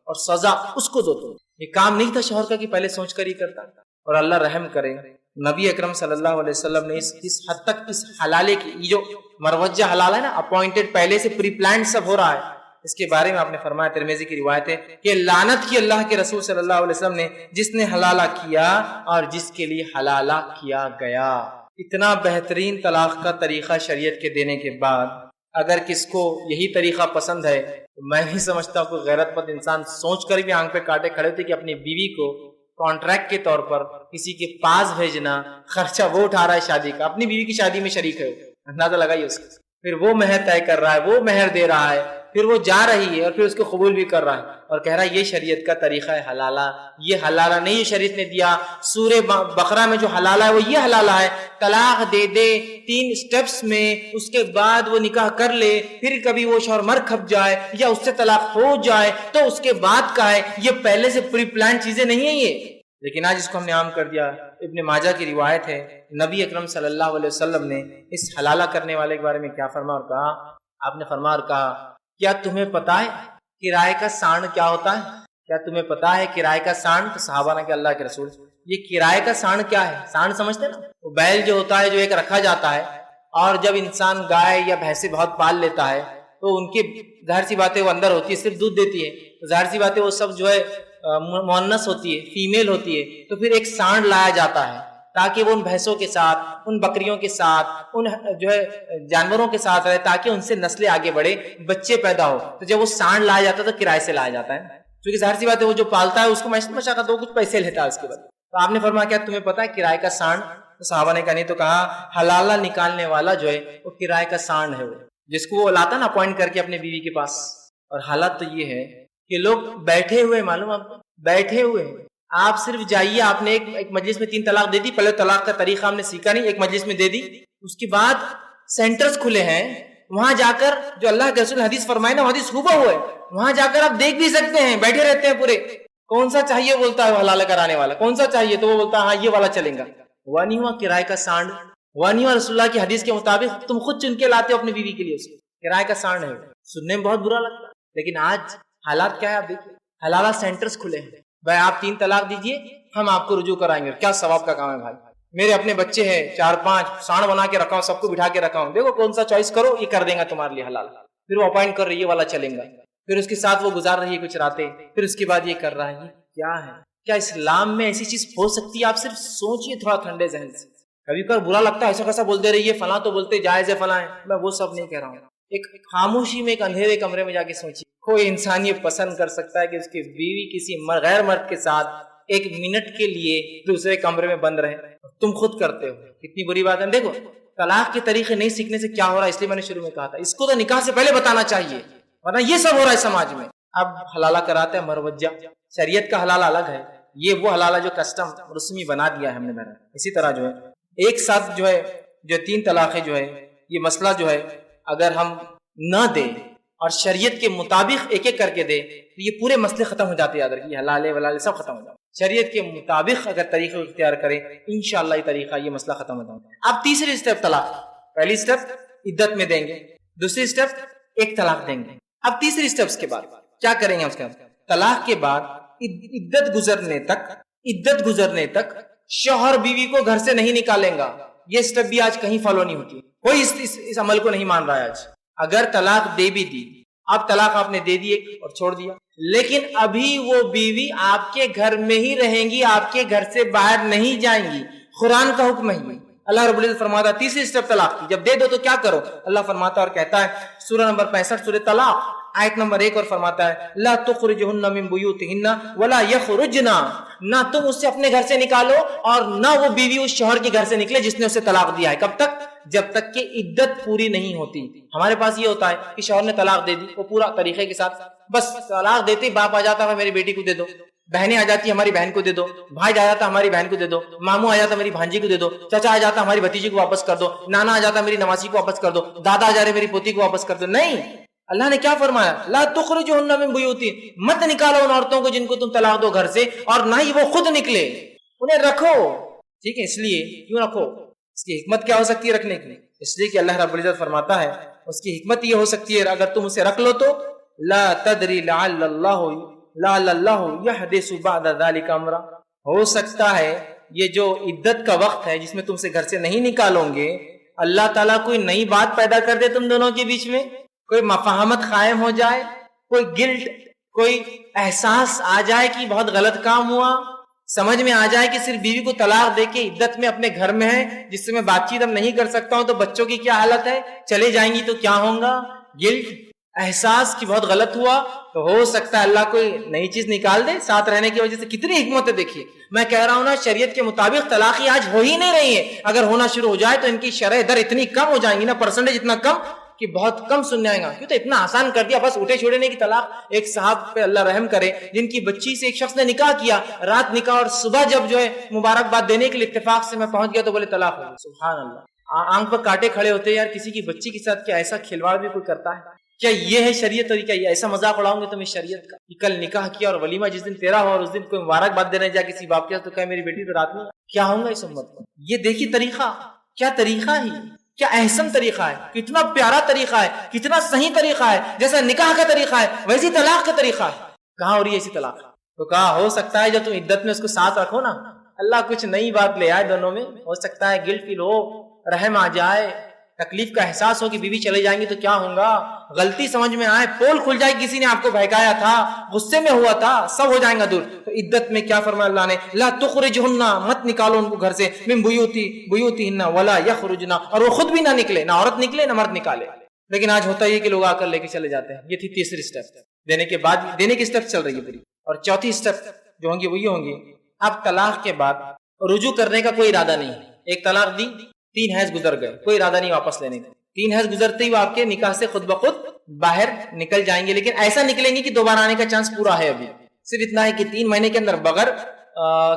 Speaker 2: اور سزا اس کو دو. تم یہ کام نہیں تھا شوہر کا کہ پہلے سوچ کر ہی کرتا. اور اللہ رحم کرے، نبی اکرم صلی اللہ علیہ وسلم نے اس حد تک اس حلالے کی، یہ جو مروجہ حلال ہے نا، اپوائنٹڈ، پہلے سے پری پلانڈ سب ہو رہا ہے، اس کے بارے میں آپ نے فرمایا، ترمذی کی روایت ہے کہ لعنت کی اللہ کے رسول صلی اللہ علیہ وسلم نے جس نے حلالہ کیا اور جس کے لیے حلالہ کیا گیا. اتنا بہترین طلاق کا طریقہ شریعت کے دینے کے بعد اگر کس کو یہی طریقہ پسند ہے تو میں نہیں سمجھتا کوئی غیرت مند انسان سوچ کر بھی آنکھ پہ کاٹے کھڑے ہوتے کہ اپنی بیوی کو کانٹریکٹ کے طور پر کسی کے پاس بھیجنا، خرچہ وہ اٹھا رہا ہے شادی کا، اپنی بیوی کی شادی میں شریک ہے، اندازہ لگائیے اس کا، پھر وہ مہر طے کر رہا ہے، وہ مہر دے رہا ہے، پھر وہ جا رہی ہے اور پھر اس کو قبول بھی کر رہا ہے اور کہہ رہا ہے یہ شریعت کا طریقہ ہے حلالہ. یہ حلالہ نہیں، یہ شریعت نے دیا. سورہ بقرہ میں جو حلالہ ہے وہ یہ حلالہ ہے، طلاق دے دے 3 سٹیپس میں، اس کے بعد وہ نکاح کر لے، پھر کبھی وہ شوہر مر کھپ جائے یا اس سے طلاق ہو جائے تو اس کے بعد کا ہے. یہ پہلے سے پری پلان چیزیں نہیں ہیں یہ، لیکن آج اس کو ہم نے عام کر دیا. ابن ماجہ کی روایت ہے، نبی اکرم صلی اللہ علیہ وسلم نے اس حلالہ کرنے والے کے بارے میں کیا فرمایا اور کہا؟ آپ نے فرمایا اور کہا، کیا تمہیں پتا ہے کرائے کا سانڈ کیا ہوتا ہے؟ کیا تمہیں پتا ہے کرائے کا سانڈ؟ تو صحابہ نے کہ اللہ کے رسول یہ کرائے کا سانڈ کیا ہے؟ سانڈ سمجھتے نا، وہ بیل جو ہوتا ہے جو ایک رکھا جاتا ہے، اور جب انسان گائے یا بھینسیں بہت پال لیتا ہے تو ان کی ظاہر سی باتیں وہ اندر ہوتی ہے، صرف دودھ دیتی ہے، تو ظاہر سی باتیں وہ سب جو ہے مؤنث ہوتی ہے، فیمیل ہوتی ہے. تو پھر ایک سانڈ لایا جاتا ہے تاکہ وہ ان بھینسوں کے ساتھ، ان بکریوں کے ساتھ، ان جو ہے جانوروں کے ساتھ رہے، تاکہ ان سے نسلیں آگے بڑھے، بچے پیدا ہو. تو جب وہ سانڈ لایا جاتا ہے تو کرائے سے لایا جاتا ہے، کیونکہ ظاہر سی بات ہے وہ جو پالتا ہے اس کو مشقت ہو، کچھ پیسے لیتا ہے اس کے بعد. تو آپ نے فرمایا کیا تمہیں پتا ہے کرائے کا سانڈ؟ تو صحابہ نے کہا نہیں. تو کہا حلالہ نکالنے والا جو ہے وہ کرائے کا سانڈ ہے، وہ جس کو وہ لاتا نا اپوائنٹ کر کے اپنی بیوی کے پاس. اور حالت تو یہ ہے کہ لوگ بیٹھے ہوئے، معلوم آپ کو بیٹھے ہوئے، آپ صرف جائیے، آپ نے ایک مجلس میں 3 طلاق دے دی، پہلے طلاق کا طریقہ ہم نے سیکھا نہیں، ایک مجلس میں دے دی، اس کے بعد سینٹرز کھلے ہیں، وہاں جا کر جو اللہ کے رسول حدیث فرمائے نا، وہ حدیث ہوا ہوا ہے، وہاں جا کر آپ دیکھ بھی سکتے ہیں، بیٹھے رہتے ہیں پورے. کون سا چاہیے بولتا ہے وہ حلالہ کرانے والا، کون سا چاہیے تو وہ بولتا ہے ہاں یہ والا چلیں گا. ہوا نہیں ہوا کرائے کا سانڈ، ہوا نہیں ہوا رسول اللہ کی حدیث کے مطابق تم خود چن کے لاتے ہو اپنی بیوی کے لیے، اس کو کرائے کا سانڈ ہے. سننے میں بہت برا لگتا ہے، لیکن آج حالات کیا ہے آپ دیکھیں، حلالہ سینٹرز کھلے ہیں. بھائی آپ 3 طلاق دیجئے، ہم آپ کو رجوع کرائیں گے. کیا ثواب کا کام ہے بھائی. میرے اپنے بچے ہیں 4-5 سانڈ بنا کے رکھا ہوں، سب کو بٹھا کے رکھا ہوں، دیکھو کون سا چوائس کرو، یہ کر دیں گا تمہارے لیے حلال. پھر وہ اپوائنٹ کر رہی ہے والا چلیں گا، پھر اس کے ساتھ وہ گزار رہی ہے کچھ راتیں، پھر اس کے بعد یہ کر رہا ہے. کیا ہے؟ کیا اسلام میں ایسی چیز ہو سکتی ہے؟ آپ صرف سوچئے تھوڑا ٹھنڈے ذہن سے. کبھی کبھی برا لگتا ہے ایسا کیسا بولتے رہیے، فلاں تو بولتے جائز ہے، فلاں ہے، میں وہ سب نہیں کہہ رہا ہوں. ایک خاموشی میں ایک اندھیرے کمرے میں جا کے سوچیے، کوئی انسان یہ پسند کر سکتا ہے کہ اس کی بیوی کسی غیر مرد کے ساتھ 1 منٹ کے لیے دوسرے کمرے میں بند رہے؟ تم خود کرتے ہو، کتنی بری بات ہے. دیکھو طلاق کے طریقے نہیں سیکھنے سے کیا ہو رہا ہے، اس لیے میں نے شروع میں کہا تھا اس کو تو نکاح سے پہلے بتانا چاہیے، ورنہ یہ سب ہو رہا ہے سماج میں. اب حلالہ کراتے ہیں مروجہ، شریعت کا حلالہ الگ ہے، یہ وہ حلالہ جو کسٹم رسمی بنا دیا ہے ہم نے. اسی طرح جو ہے ایک ساتھ جو ہے جو 3 طلاقیں جو ہے، یہ مسئلہ جو ہے اگر ہم نہ دیں اور شریعت کے مطابق ایک ایک کر کے دے تو یہ پورے مسئلے ختم ہو جاتے. یاد رکھیے حلال ولال سب ختم ہو جاتے. شریعت کے مطابق اگر طریقہ اختیار کریں انشاءاللہ یہ طریقہ، یہ مسئلہ ختم ہو جاتا ہے. اب تیسری اسٹیپ طلاق. پہلی اسٹیپ عدت میں دیں گے، دوسری اسٹیپ 1 طلاق دیں گے. اب تیسری اسٹیپس کے بعد کیا کریں گے؟ اس کے بعد طلاق کے بعد عدت گزرنے تک شوہر بیوی کو گھر سے نہیں نکالیں گا. یہ اسٹیپ بھی آج کہیں فالو نہیں ہوتی، کوئی اس عمل کو نہیں مان رہا ہے آج. اگر طلاق دے بھی دی، اب طلاق آپ نے دے دی اور چھوڑ دیا، لیکن ابھی وہ بیوی آپ کے گھر میں ہی رہیں گی، آپ کے گھر سے باہر نہیں جائیں گی. قرآن کا حکم ہے. اللہ رب العزت فرماتا ہے تیسری اسٹیپ طلاق کی جب دے دو تو کیا کرو. اللہ فرماتا اور کہتا ہے سورہ نمبر 65 سورہ طلاق آیت نمبر 1 اور فرماتا ہے لا تخرجهن من بيوتهن ولا يخرجن، نہ تم اسے اپنے گھر سے نکالو اور نہ وہ بیوی اس شوہر کے گھر سے نکلے جس نے اسے طلاق دیا ہے. کب تک؟ جب تک کہ عدت پوری نہیں ہوتی. ہمارے پاس یہ ہوتا ہے کہ شوہر نے طلاق دے دی، وہ پورا طریقے کے ساتھ، بس طلاق دیتے باپ آ جاتا ہے میری بیٹی کو دے دو، بہنیں آ جاتی ہماری بہن کو دے دو، بھائی آ جاتا ہماری بہن کو دے دو، ماموں آ جاتا میری بھانجی کو دے دو، چچا آ جاتا ہماری بھتیجی کو واپس کر دو، نانا آ جاتا میری نواسی کو واپس کر دو، دادا آ جا رہے میری پوتی کو واپس کر دو. نہیں، اللہ نے کیا فرمایا؟ لا تخرجوهن من بیوتہن، مت نکالو ان عورتوں کو جن کو تم طلاق دو گھر سے، اور نہ ہی وہ خود نکلے، انہیں رکھو. ٹھیک ہے، اس لیے کیوں رکھو؟ اس کی حکمت کیا ہو سکتی ہے رکھنے کی؟ اس لیے کہ اللہ رب العزت فرماتا ہے اس کی حکمت یہ ہو سکتی ہے اگر تم اسے رکھ لو تو لا تدری لعل اللہ یحدث بعد ذلک امرا، ہو سکتا ہے یہ جو عدت کا وقت ہے جس میں تم سے گھر سے نہیں نکالو گے، اللہ تعالیٰ کوئی نئی بات پیدا کر دے تم دونوں کے بیچ میں، کوئی مفاہمت قائم ہو جائے، کوئی گلٹ، کوئی احساس آ جائے کہ بہت غلط کام ہوا، سمجھ میں آ جائے کہ صرف بیوی کو طلاق دے کے عدت میں اپنے گھر میں ہے جس سے میں بات چیت اب نہیں کر سکتا ہوں، تو بچوں کی کیا حالت ہے، چلے جائیں گی تو کیا ہوگا، گلٹ، احساس کی بہت غلط ہوا، تو ہو سکتا ہے اللہ کوئی نئی چیز نکال دے ساتھ رہنے کی وجہ سے۔ کتنی حکمت ہے دیکھیے، میں کہہ رہا ہوں نا شریعت کے مطابق طلاقی آج ہو ہی نہیں رہی ہے، اگر ہونا شروع ہو جائے تو ان کی شرح در اتنی کم ہو جائیں گی نا، پرسنٹیج اتنا کم کہ بہت کم سننے آئے گا، کیوں تو اتنا آسان کر دیا، بس اٹھے چھوڑنے کی طلاق۔ ایک صاحب پہ اللہ رحم کرے جن کی بچی سے ایک شخص نے نکاح کیا، رات نکاح اور صبح جب جو ہے مبارکباد دینے کے لیے اتفاق سے میں پہنچ گیا تو بولے طلاق ہو گئی۔ سبحان اللہ، آنکھ پر کانٹے کھڑے ہوتے ہیں یار، کسی کی بچی کے ساتھ کیا ایسا کھلواڑ بھی کوئی کرتا ہے؟ کیا یہ ہے شریعت طریقہ؟ یہ ایسا مذاق اڑاؤں گے تم اس شریعت کا کہ کل نکاح کیا اور ولیمہ جس دن تیرا ہو اور اس دن کوئی مبارکباد دینے جا کسی باپ کے ساتھ تو کہ میری بیٹی تو رات میں، کیا ہوگا اس امت کو؟ یہ دیکھیے طریقہ، کیا طریقہ ہی، کیا احسن طریقہ ہے، کتنا پیارا طریقہ ہے، کتنا صحیح طریقہ ہے، جیسا نکاح کا طریقہ ہے ویسی طلاق کا طریقہ ہے۔ کہاں ہو رہی ہے ایسی طلاق؟ تو کہا ہو سکتا ہے جب تم عدت میں اس کو ساتھ رکھو نا، اللہ کچھ نئی بات لے آئے دونوں میں، ہو سکتا ہے گلٹ فیل ہو، رحم آ جائے، تکلیف کا احساس ہو کہ بیوی چلے جائیں گی تو کیا ہوگا، غلطی سمجھ میں آئے، پول کھل جائے، کسی نے آپ کو بہکایا تھا، غصے میں ہوا تھا، سب ہو جائیں گا دور۔ تو عدت میں کیا فرمایا اللہ نے، لا تخرجہن، مت نکالو ان کو گھر سے، من بیوتہن ولا یخرجن، اور وہ خود بھی نہ نکلے، نہ عورت نکلے نہ مرد نکالے۔ لیکن آج ہوتا یہ کہ لوگ آ کر لے کے چلے جاتے ہیں۔ یہ تھی تیسری سٹیپ، دینے کے بعد دینے کی سٹیپ چل رہی ہے پوری، اور چوتھی سٹیپ جو ہوں گی وہ یہ ہوں گی، اب طلاق کے بعد رجوع کرنے کا کوئی ارادہ نہیں ہے۔ ایک طلاق دی، 3 حیض گزر گئے، کوئی ارادہ نہیں واپس لینے کا، 3 حیض گزرتے ہی وہ آپ کے نکاح سے خود بخود باہر نکل جائیں گے، لیکن ایسا نکلیں گے کہ دوبارہ آنے کا چانس پورا ہے۔ ابھی صرف اتنا ہے کہ 3 مہینے کے اندر بغیر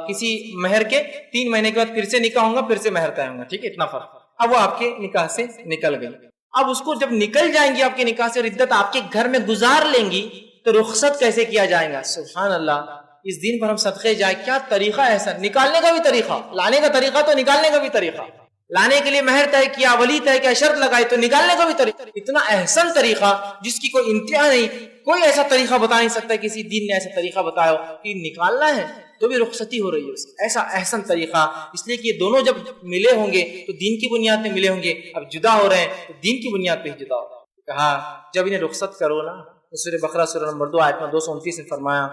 Speaker 2: کسی مہر کے 3 مہینے کے بعد پھر سے نکاح ہوگا، پھر سے مہر طے ہوگا، ٹھیک ہے، اتنا فرق۔ اب وہ آپ کے نکاح سے نکل گئی، اب اس کو جب نکل جائیں گی آپ کے نکاح سے اور عدت آپ کے گھر میں گزار لیں گی تو رخصت کیسے کیا جائے گا؟ سبحان اللہ، اس دن پر ہم صدقے جائے، کیا طریقہ ہے ایسا، نکالنے کا بھی طریقہ، لانے کا طریقہ تو نکالنے کا بھی طریقہ، لانے کے لیے مہر طے کیا، ولی طے کیا، شرط لگائی، تو نکالنے کا بھی طریقہ، اتنا احسن طریقہ جس کی کوئی انتہا نہیں، کوئی ایسا طریقہ بتا نہیں سکتا، کسی دین نے ایسا طریقہ بتایا ہو کہ نکالنا ہے تو بھی رخصتی ہو رہی ہے، ایسا احسن طریقہ۔ اس لیے کہ یہ دونوں جب ملے ہوں گے تو دین کی بنیاد پہ ملے ہوں گے، اب جدا ہو رہے ہیں تو دین کی بنیاد پہ ہی جدا ہو۔ کہا جب انہیں رخصت کرو نا، سورہ بقرہ سورہ نمبر 2 آیت 229 میں فرمایا،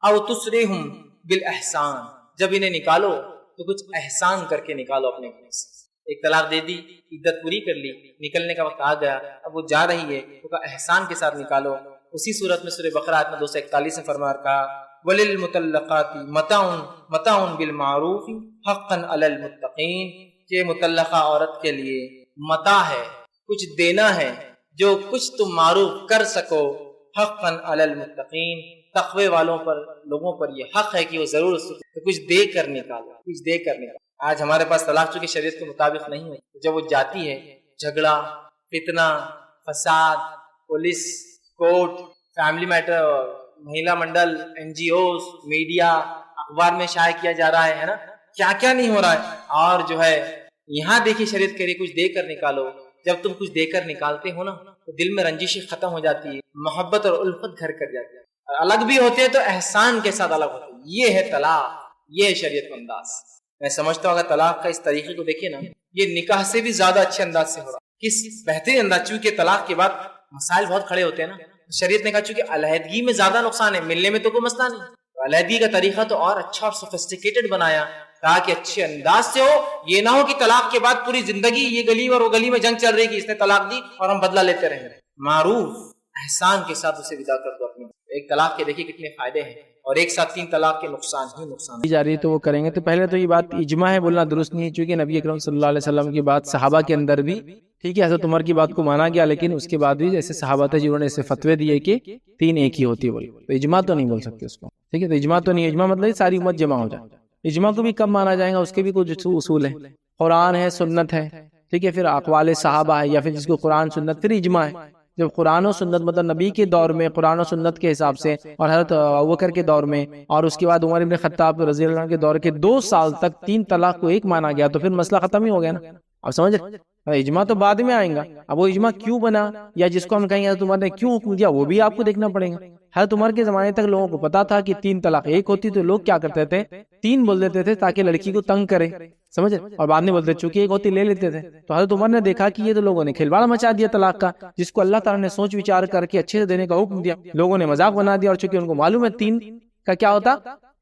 Speaker 2: او تسرہم بالاحسان، جب انہیں نکالو تو کچھ احسان کر کے نکالو اپنے گھر سے۔ ایک طلاق دے دی، عدت پوری کر لی، نکلنے کا وقت آ گیا، اب وہ جا رہی ہے تو کہا احسان کے ساتھ نکالو۔ اسی صورت میں سورہ بقرہ آیت 241 میں فرمایا، کہا وَلِلْمُطَلَّقَاتِ مَتَاعٌ بِالْمَعْرُوفِ حَقًّا عَلَى الْمُتَّقِينَ، کہ مطلقہ عورت کے لیے متاع ہے، کچھ دینا ہے، جو کچھ تم معروف کر سکو، حقاً علی المتقین، تقوی والوں پر، لوگوں پر یہ حق ہے کہ وہ ضرور کچھ دے کر نکالو، کچھ دے کر نکالو۔ آج ہمارے پاس طلاق چونکہ شریعت کے مطابق نہیں ہے، جب وہ جاتی ہے، جھگڑا، فتنہ، فساد، پولیس، کورٹ، فیملی میٹر، مہیلا منڈل، NGOs، میڈیا، اخبار میں شائع کیا جا رہا ہے نا، کیا کیا نہیں ہو رہا ہے۔ اور جو ہے یہاں دیکھیے شریعت کہہ رہی کچھ دے کر نکالو۔ جب تم کچھ دے کر نکالتے ہو نا تو دل میں رنجش ختم ہو جاتی ہے، محبت اور الفت گھر کر جاتی ہے، اور الگ بھی ہوتے ہیں تو احسان کے ساتھ الگ ہوتے ہیں۔ یہ ہے طلاق، یہ ہے شریعت کا انداز۔ میں سمجھتا ہوں اگر طلاق کا اس طریقے کو دیکھیں نا، یہ نکاح سے بھی زیادہ اچھے انداز سے ہو رہا ہے، کس بہترین انداز، چونکہ طلاق کے بعد مسائل بہت کھڑے ہوتے ہیں نا، شریعت نے کہا چونکہ علیحدگی میں زیادہ نقصان ہے، ملنے میں تو کوئی مسئلہ نہیں، تو علیحدگی کا طریقہ تو اور اچھا اور سوفسٹیکیٹڈ بنایا تاکہ اچھے انداز سے ہو۔ یہ نہ ہو کہ طلاق کے بعد پوری زندگی یہ گلی اور وہ گلی میں جنگ چل رہی کہ اس نے طلاق دی اور ہم بدلہ لیتے رہیں۔ معروف احسان کے ساتھ اسے ودا کر دو اپنی۔ ایک طلاق کے دیکھیے کتنے فائدے ہیں، اور ایک ساتھ 3 طلاق کے نقصان ہی نقصان
Speaker 1: جا رہی ہے تو وہ کریں گے۔ تو پہلے تو یہ بات اجماع ہے بولنا درست نہیں ہے، چونکہ نبی اکرم صلی اللہ علیہ وسلم کی بات صحابہ کے اندر بھی، ٹھیک ہے، حضرت عمر کی بات کو مانا گیا، لیکن اس کے بعد بھی ایسے صحابہ تھے جنہوں نے ایسے فتوے دیے کہ 3 ایک ہی ہوتی ہے بولے، تو اجماع تو نہیں بول سکتے اس کو، ٹھیک ہے، تو اجماع تو نہیں، اجماع مطلب ساری امت جمع ہو جائے۔ اجماع کو بھی کب مانا جائے گا، اس کے بھی کچھ اصول ہیں، قرآن ہے، سنت ہے، ٹھیک ہے، پھر اقوال صحابہ ہے، یا پھر جس کو قرآن سنت، پھر اجماع ہے۔ جب قرآن و سنت مطلب نبی کے دور میں قرآن و سنت کے حساب سے، اور حضرت ابوبکر کے دور میں، اور اس کے بعد عمر بن خطاب رضی اللہ عنہ کے دور کے 2 سال تک 3 طلاق کو ایک مانا گیا، تو پھر مسئلہ ختم ہی ہو گیا نا۔
Speaker 3: اب سمجھ رہے؟ اجماع تو بعد میں آئیں گا. اب وہ اجماع کیوں بنا یا جس کو ہم کہیں حضرت عمر نے کیوں حکم دیا وہ بھی آپ کو دیکھنا پڑے گا. حضرت عمر کے زمانے تک لوگوں کو پتا تھا کہ 3 طلاق ایک ہوتی تو لوگ کیا کرتے تھے 3 بول دیتے تھے تاکہ لڑکی کو تنگ کرے, سمجھ, اور بعد میں بولتے چونکہ ایک ہوتی لے لیتے تھے. تو حضرت عمر نے دیکھا کہ یہ تو لوگوں نے کھلواڑ مچا دیا طلاق کا, جس کو اللہ تعالیٰ نے سوچ وچار کر کے اچھے سے دینے کا حکم دیا, لوگوں نے مذاق بنا دیا, اور چونکہ ان کو معلوم ہے 3 کا کیا ہوتا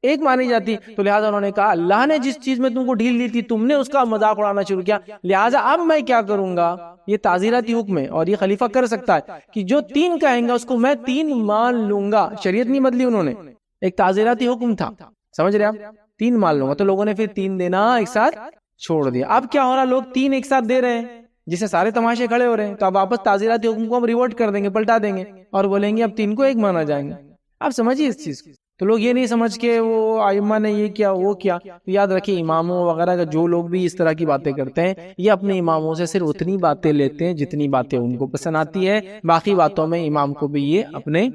Speaker 3: ایک مانی جاتی, تو لہٰذا انہوں نے کہا اللہ نے جس چیز میں تم کو ڈھیل دی تھی تم نے اس کا مذاق اڑانا شروع کیا, لہٰذا اب میں کیا کروں گا. یہ تعزیراتی حکم ہے اور یہ خلیفہ کر سکتا ہے کہ جو 3 کہیں گا اس کو میں 3 مان لوں گا. شریعت نہیں بدلی انہوں نے, ایک تعزیراتی حکم تھا, سمجھ رہے آپ, 3 مان لوں گا. تو لوگوں نے پھر 3 دینا ایک ساتھ چھوڑ دیا. اب کیا ہو رہا, لوگ 3 ایک ساتھ دے رہے ہیں جس سے سارے تماشے کھڑے ہو رہے ہیں. تو اب واپس تعزیراتی حکم کو ہم ریورٹ کر دیں گے, پلٹا دیں گے اور بولیں گے اب 3 کو ایک مانا جائیں گے. آپ سمجھیے اس چیز کو. تو لوگ یہ نہیں سمجھ کے وہ ائمہ نے یہ کیا وہ کیا. تو یاد رکھیں اماموں وغیرہ کا جو لوگ بھی اس طرح کی باتیں کرتے ہیں یہ اپنے اماموں سے صرف اتنی باتیں لیتے ہیں جتنی باتیں ان کو پسند آتی ہے, باقی باتوں میں امام کو بھی یہ اپنے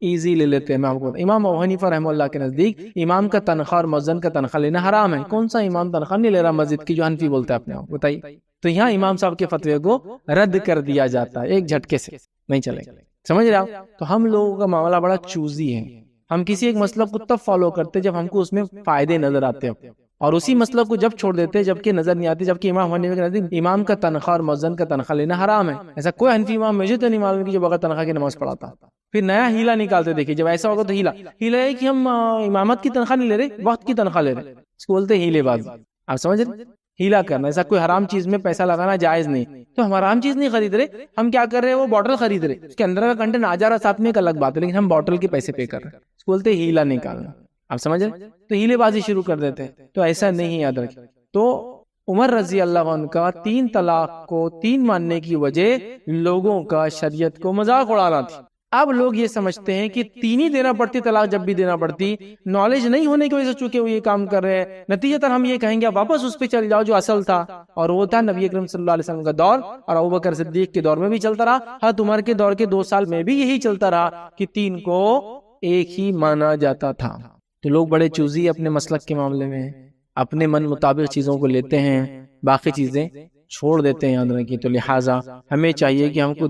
Speaker 3: ایزی لے لیتے ہیں. امام ابو حنیفہ رحمہ اللہ کے نزدیک امام کا تنخواہ اور مؤذن کا تنخواہ لینا حرام ہے. کون سا امام تنخواہ نہیں لے رہا مسجد کی جو حنفی بولتا ہے اپنے آپ, بتائیے. تو یہاں امام صاحب کے فتوے کو رد کر دیا جاتا ہے, ایک جھٹکے سے نہیں چلے گا, سمجھ رہے آپ. تو ہم لوگوں کا معاملہ بڑا چوزی ہے. ہم کسی ایک مسلک کو تب فالو کرتے جب ہم کو اس میں فائدے نظر آتے ہیں, اور اسی مسلک کو جب چھوڑ دیتے جبکہ نظر نہیں آتی. جبکہ امام حنیفہ کے نزدیک امام کا تنخواہ اور مؤذن کا تنخواہ لینا حرام ہے. ایسا کوئی حنفی امام مجھے تو نہیں معلوم کہ جو بغیر تنخواہ کی نماز پڑھاتا. پھر نیا ہیلا نکالتے, دیکھیے جب ایسا ہوگا تو ہیلا ہے کہ ہم امامت کی تنخواہ نہیں لے رہے, وقت کی تنخواہ لے رہے, اس کو بولتے ہیلے باز. آپ سمجھ رہے, ہیلا کرنا. ایسا کوئی حرام چیز میں پیسہ لگانا جائز نہیں. تو ہم حرام چیز نہیں خرید رہے, ہم کیا کر رہے ہیں وہ بوٹل خرید رہے, اس کے اندر کا کنٹینٹ آ جا رہا ساتھ میں ایک الگ بات ہے, لیکن ہم بوٹل کے پیسے پے کر رہے ہیں, اس کو بولتے ہیلا نکالنا. آپ سمجھ رہے, تو ہیلے بازی شروع کر دیتے ہیں. تو ایسا نہیں, یاد رکھیں. تو عمر رضی اللہ عنہ کا 3 طلاق کو 3 ماننے کی وجہ لوگوں کا شریعت کو مذاق اڑانا تھی. اب لوگ یہ سمجھتے ہیں کہ 3 ہی دینا پڑتی, طلاق جب بھی دینا پڑتی. نالج نہیں ہونے کی وجہ سے چونکہ وہ یہ کام کر رہے ہیں, نتیجتاً ہم یہ کہیں گے واپس اس پہ چل جاؤ جو اصل تھا, اور وہ تھا نبی اکرم صلی اللہ علیہ وسلم کا دور, اور ابوبکر صدیق کے دور میں بھی چلتا رہا, حضرت عمر کے دور کے 2 سال میں بھی یہی چلتا رہا کہ 3 کو ایک ہی مانا جاتا تھا. تو لوگ بڑے چوزی اپنے مسلک کے معاملے میں, اپنے من مطابق چیزوں کو لیتے ہیں, باقی چیزیں چھوڑ دیتے ہیں, یاد رکھیے. تو لہٰذا ہمیں چاہیے کہ ہم کو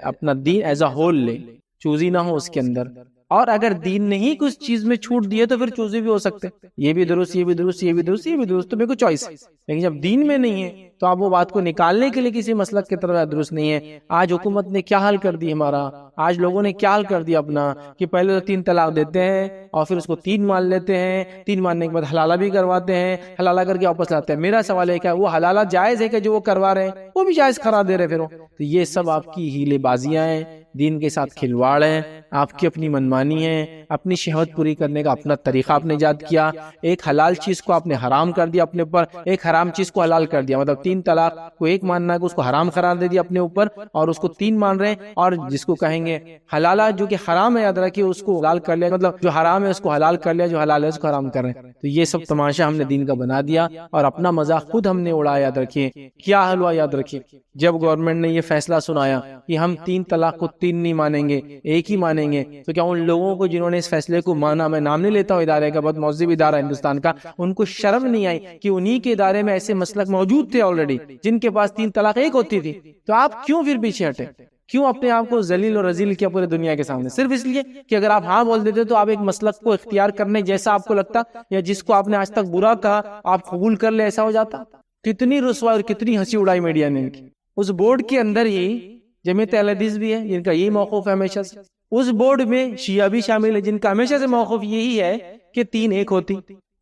Speaker 3: اپنا دین ایز اے ہول لے, چوزی نہ ہو اس کے اندر. اور اگر دین نے ہی کچھ چیز میں چھوٹ دیے تو پھر چوزی بھی ہو سکتے, یہ بھی درست, یہ بھی درست, یہ بھی درست, یہ بھی درست, تو میرے کو چوائس ہے. لیکن جب دین میں نہیں ہے تو آپ وہ بات کو نکالنے کے لیے کسی مسلک کی طرف درست نہیں ہے. آج حکومت نے کیا حال کر دی ہمارا, آج لوگوں نے کیا حال کر دیا اپنا, کہ پہلے تو 3 طلاق دیتے ہیں اور پھر اس کو 3 مان لیتے ہیں, 3 ماننے کے بعد حلالہ بھی کرواتے ہیں, حلالہ کر کے واپس لاتے ہیں. میرا سوال ہے کہ وہ حلالہ جائز ہے کہ جو وہ کروا رہے ہیں وہ بھی جائز قرار دے رہے پھر. تو یہ سب آپ کی ہیلے بازیاں ہیں, دین کے ساتھ کھلواڑ ہے, آپ کی اپنی منمانی ہے, اپنی شہوت پوری کرنے کا اپنا طریقہ آپ نے ایجاد کیا. ایک حلال چیز کو آپ نے حرام کر دیا اپنے اوپر, ایک حرام چیز کو حلال کر دیا. مطلب 3 طلاق کو ایک ماننا ہے اس کو حرام قرار دے دیا اپنے اوپر, اور اس کو 3 مان رہے ہیں. اور جس کو کہیں گے حلالہ جو کہ حرام ہے, یاد رکھیے اس کو حلال کر لیا, مطلب جو حرام ہے اس کو حلال کر لیا, جو حلال ہے اس کو حرام کر رہے ہیں. تو یہ سب تماشا ہم نے دین کا بنا دیا اور اپنا مذاق خود ہم نے اڑایا. یاد رکھیے کیا حل ہوا, یاد رکھیے جب گورنمنٹ نے یہ فیصلہ سنایا کہ ہم 3 طلاق کو 3 نہیں مانیں گے, ایک ہی مانیں گے, تو کیا ان لوگوں کو جنہوں نے اس فیصلے کو مانا, میں نام نہیں لیتا ہوں ادارے کا, بہت مہذب ادارہ ہندوستان کا, ان کو شرم نہیں آئی کہ انہی کے ادارے میں ایسے مسلک موجود تھے آلریڈی جن کے پاس 3 طلاق ایک ہوتی تھی. تو آپ کیوں پھر پیچھے ہٹے, کیوں اپنے آپ کو ذلیل اور رذیل کیا پورے دنیا کے سامنے, صرف اس لیے کہ اگر آپ ہاں بول دیتے تو آپ ایک مسلک کو اختیار کرنے جیسا آپ کو لگتا, یا جس کو آپ نے آج تک برا کہا آپ قبول کر لے, ایسا ہو جاتا. کتنی رسوائی اور کتنی ہنسی اڑائی میڈیا نے ان کی. اس بورڈ کے اندر ہی جمعیت اہل حدیث بھی ہے جن کا یہی موقف ہے ہمیشہ سے, اس بورڈ میں شیعہ بھی شامل ہے جن کا ہمیشہ سے موقف یہی ہے کہ 3 ایک ہوتی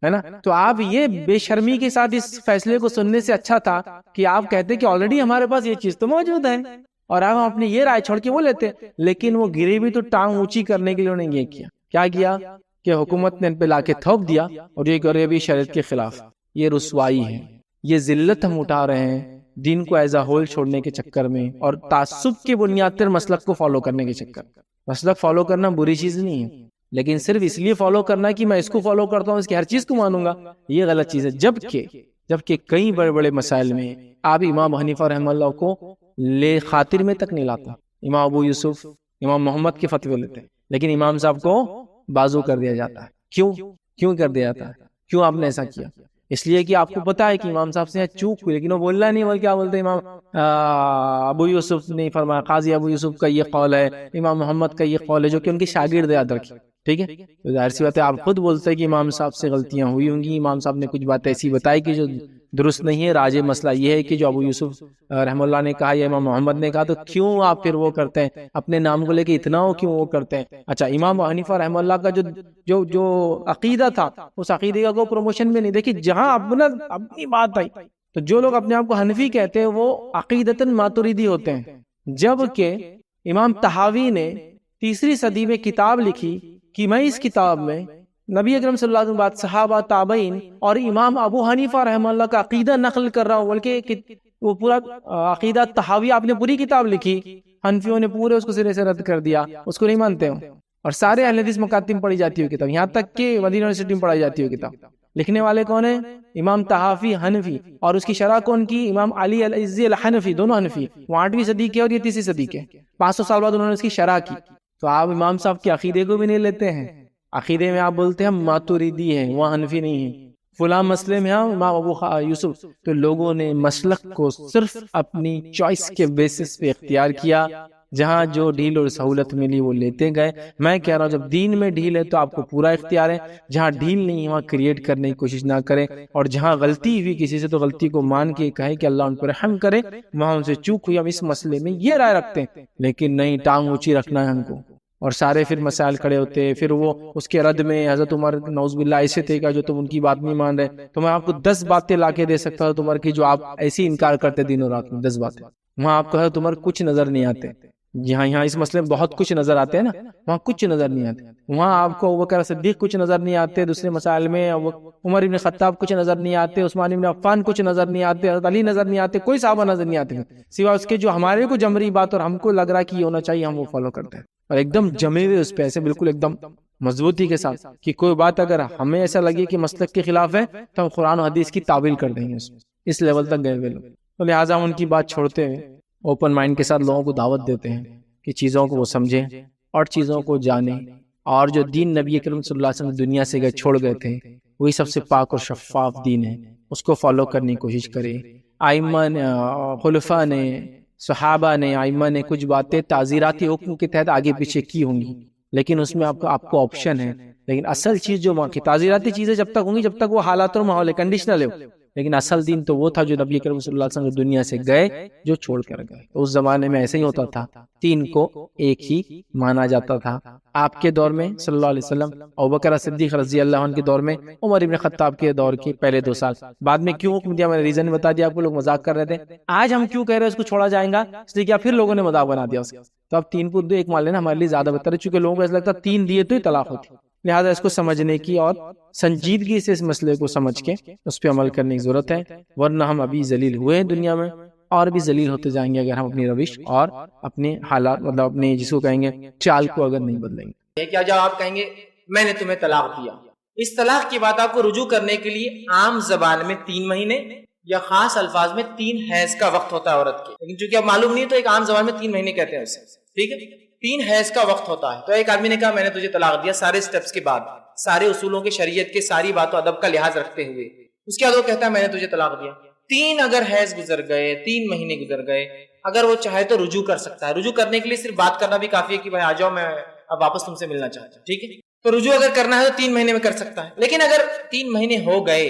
Speaker 3: ہے نا. تو آپ یہ بے شرمی کے ساتھ اس فیصلے کو سننے سے اچھا تھا کہ آپ کہتے کہ آلریڈی ہمارے پاس یہ چیز تو موجود ہے, اور آپ اپنی یہ رائے چھوڑ کے وہ لیتے. لیکن وہ گرے بھی تو ٹانگ اونچی کرنے کے لیے انہوں نے یہ کیا کیا کہ حکومت نے ان پہ لا کے تھوپ دیا, اور یہ کرے بھی شریعت کے خلاف. یہ رسوائی ہے, یہ ذلت ہم اٹھا رہے ہیں دین کو ایز اے ہول چھوڑنے کے چکر میں, اور تعصب کے بنیاد پر مسلک کو فالو کرنے کے چکر. مسلک فالو کرنا بری چیز نہیں ہے, لیکن صرف اس لیے فالو کرنا کہ میں اس کو فالو کرتا ہوں اس کی ہر چیز کو مانوں گا, یہ غلط چیز ہے. جبکہ کئی بڑے بڑے مسائل میں آپ امام حنیفہ رحمہ اللہ کو لے خاطر میں تک نہیں لاتا. امام ابو یوسف, امام محمد کے فتوے لیتے ہیں, لیکن امام صاحب کو بازو کر دیا جاتا ہے. کیوں کر دیا جاتا ہے, کیوں آپ نے ایسا کیا؟ اس لیے کہ آپ کو پتا ہے کہ امام صاحب سے یہاں چوک ہوئی، لیکن وہ بولنا نہیں، وہ کیا بولتے ہیں امام ابو یوسف نے فرمایا، قاضی ابو یوسف کا یہ قول ہے، امام محمد کا یہ قول ہے، جو کہ ان کے شاگرد یاد رکھے، ٹھیک ہے. تو ظاہر سی بات ہے آپ خود بولتے ہیں کہ امام صاحب سے غلطیاں ہوئی ہوں گی، امام صاحب نے کچھ بات ایسی بتائی کہ جو درست نہیں ہے. راج مسئلہ یہ ہے کہ جو ابو یوسف رحم اللہ نے کہا یا امام محمد نے کہا، تو کیوں آپ پھر وہ کرتے ہیں اپنے نام کو لے کے اتنا ہو کیوں وہ کرتے ہیں. اچھا، امام حنیفہ رحم اللہ کا جو عقیدہ تھا، اس عقیدے کا کوئی پروموشن میں نہیں. دیکھیے جہاں اپنی بات آئی تو جو لوگ اپنے آپ کو حنفی کہتے ہیں وہ عقیدتاً ماتریدی ہوتے ہیں، جبکہ امام طحاوی نے 3 صدی میں کتاب لکھی کہ میں اس کتاب میں نبی اکرم صلی اللہ علیہ وسلم بعد صحابہ، تابعین اور امام ابو حنیفہ رحمہ اللہ کا عقیدہ نقل کر رہا ہوں، بلکہ وہ پورا عقیدہ طحاوی آپ نے پوری کتاب لکھی، حنفیوں نے پورے اس کو سرے سے رد کر دیا، اس کو نہیں مانتے ہوں. اور سارے اہل حدیث مکاتب میں پڑھی جاتی ہوئی کتاب، یہاں تک کہ مدینہ یونیورسٹی میں پڑھائی جاتی ہوئی کتاب. لکھنے والے کون ہیں؟ امام طحاوی حنفی، اور اس کی شرح کون کی؟ امام علی العزی الحنفی، دونوں حنفی. وہ 8ویں صدی کے اور یہ 3 صدی کے، 500 سال بعد انہوں نے اس کی شرح کی. تو آپ امام صاحب کے عقیدے کو بھی نہیں لیتے ہیں، عقیدے میں آپ بولتے ہیں ہم ماتوریدی ہیں، وہ حنفی نہیں ہیں. فلاں مسئلے میں ہم امام ابو یوسف. تو لوگوں نے مسلک کو صرف اپنی چوائس کے بیسس پہ اختیار کیا، جہاں جو ڈھیل اور سہولت ملی وہ لیتے گئے. میں کہہ رہا ہوں جب دین میں ڈھیل ہے تو آپ کو پورا اختیار ہے، جہاں ڈھیل نہیں وہاں کریٹ کرنے کی کوشش نہ کریں، اور جہاں غلطی ہوئی کسی سے تو غلطی کو مان کے کہیں کہ اللہ ان پر رحم کرے، وہاں ان سے چوک ہوئی ہم اس مسئلے میں یہ رائے رکھتے ہیں. لیکن نہیں، ٹانگ اونچی رکھنا ہے ہم کو، اور سارے پھر مسائل کھڑے ہوتے ہیں. پھر وہ اس کے رد میں حضرت عمر نعوذ باللہ ایسے تھے کہ جو تم ان کی بات نہیں مان رہے، تو میں آپ کو 10 باتیں لا کے دے سکتا ہوں عمر کی جو آپ ایسی انکار کرتے دن اور رات میں. 10 باتیں وہاں آپ کو حضرت عمر کچھ نظر نہیں آتے. یہاں اس مسئلے میں بہت کچھ نظر آتے ہیں نا، وہاں کچھ نظر نہیں آتے. وہاں آپ کو ابوبکر صدیق کچھ نظر نہیں آتے، دوسرے مسائل میں عمر ابن خطاب کچھ نظر نہیں آتے، عثمان ابن عفان کچھ نظر نہیں آتے، حضرت علی نظر نہیں آتے، کوئی صحابہ نظر نہیں آتے سوا اس کے جو ہمارے کو جمری بات اور ہم کو لگ رہا کہ یہ ہونا چاہیے، ہم وہ فالو کرتے ہیں. اور ایک دم جمے ہوئے اس پہ ایسے بالکل ایک دم مضبوطی کے ساتھ کہ کوئی بات اگر ہمیں ایسا لگے کہ مسلک کے خلاف ہے تو ہم قرآن و حدیث کی تعویل کر دیں گے. اس لیول تک گئے ہوئے لوگ. تو لہٰذا ہم ان کی بات چھوڑتے ہیں، اوپن مائنڈ کے ساتھ لوگوں کو دعوت دیتے ہیں کہ چیزوں کو وہ سمجھیں اور چیزوں کو جانیں، اور جو دین نبی کریم صلی اللہ علیہ وسلم دنیا سے گئے چھوڑ گئے تھے وہی سب سے پاک اور شفاف دین ہے، اس کو فالو کرنے کی کوشش کریں. ائمہ نے، خلفاء نے، صحابہ نے، ائمہ نے کچھ باتیں تعزیراتی حکم کے تحت آگے پیچھے کی ہوں گی، لیکن اس میں آپ کو آپشن ہے. لیکن اصل چیز جو تعزیراتی چیزیں جب تک ہوں گی جب تک وہ حالات اور ماحول کنڈیشنل ہے، لیکن اصل دین تو وہ تھا جو نبی کریم صلی اللہ علیہ وسلم دنیا سے گئے جو چھوڑ کر گئے. تو اس زمانے میں ایسے ہی ہوتا تھا، 3 کو ایک ہی مانا جاتا تھا. آپ کے دور میں صلی اللہ علیہ وسلم، ابوبکر صدیق رضی اللہ عنہ کے دور میں، عمر ابن خطاب کے دور کے پہلے 2 سال بعد میں کیوں حکم دیا، میں نے ریزن بتا دیا آپ کو، لوگ مذاق کر رہے تھے. آج ہم کیوں کہہ رہے ہیں اس کو چھوڑا جائے گا، اس لیے کہ پھر لوگوں نے مذاق بنا دیا اس کا. تو اب 3 کو 2 ایک مان لینا ہمارے لیے زیادہ بہتر ہے، چونکہ لوگوں کو ایسا لگتا ہے 3 دیے تو ہی طلاق ہوتی. لہٰذا اس کو سمجھنے کی اور سنجیدگی سے اس مسئلے کو سمجھ کے اس پہ عمل کرنے کی ضرورت ہے، ورنہ ہم ابھی ذلیل ہوئے ہیں دنیا میں اور بھی ذلیل ہوتے جائیں گے اگر ہم اپنی روش اور اپنے حالات، مطلب اپنے جس کو کہیں گے چال کو اگر نہیں بدلیں گے.
Speaker 2: کیا جب آپ کہیں گے میں نے تمہیں طلاق دیا، اس طلاق کی بات آپ کو رجوع کرنے کے لیے عام زبان میں 3 مہینے یا خاص الفاظ میں 3 حیض کا وقت ہوتا ہے عورت کے، لیکن چونکہ اب معلوم نہیں تو ایک عام زبان میں 3 مہینے کہتے ہیں اسے، ٹھیک ہے. 3 حیض کا وقت ہوتا ہے. تو ایک آدمی نے کہا میں نے تجھے طلاق دیا، سارے سٹیپس کے بعد، سارے اصولوں کے، شریعت کے ساری بات و ادب کا لحاظ رکھتے ہوئے. اس کے بعد وہ کہتا ہے میں نے تجھے طلاق دیا. 3 اگر حیض گزر گئے، 3 مہینے گزر گئے، اگر وہ چاہے تو رجوع کر سکتا ہے. رجوع کرنے کے لیے صرف بات کرنا بھی کافی ہے کہ بھائی آ جاؤ میں اب واپس تم سے ملنا چاہتا ہوں، ٹھیک ہے. تو رجوع اگر کرنا ہے تو 3 مہینے میں کر سکتا ہے. لیکن اگر 3 مہینے ہو گئے،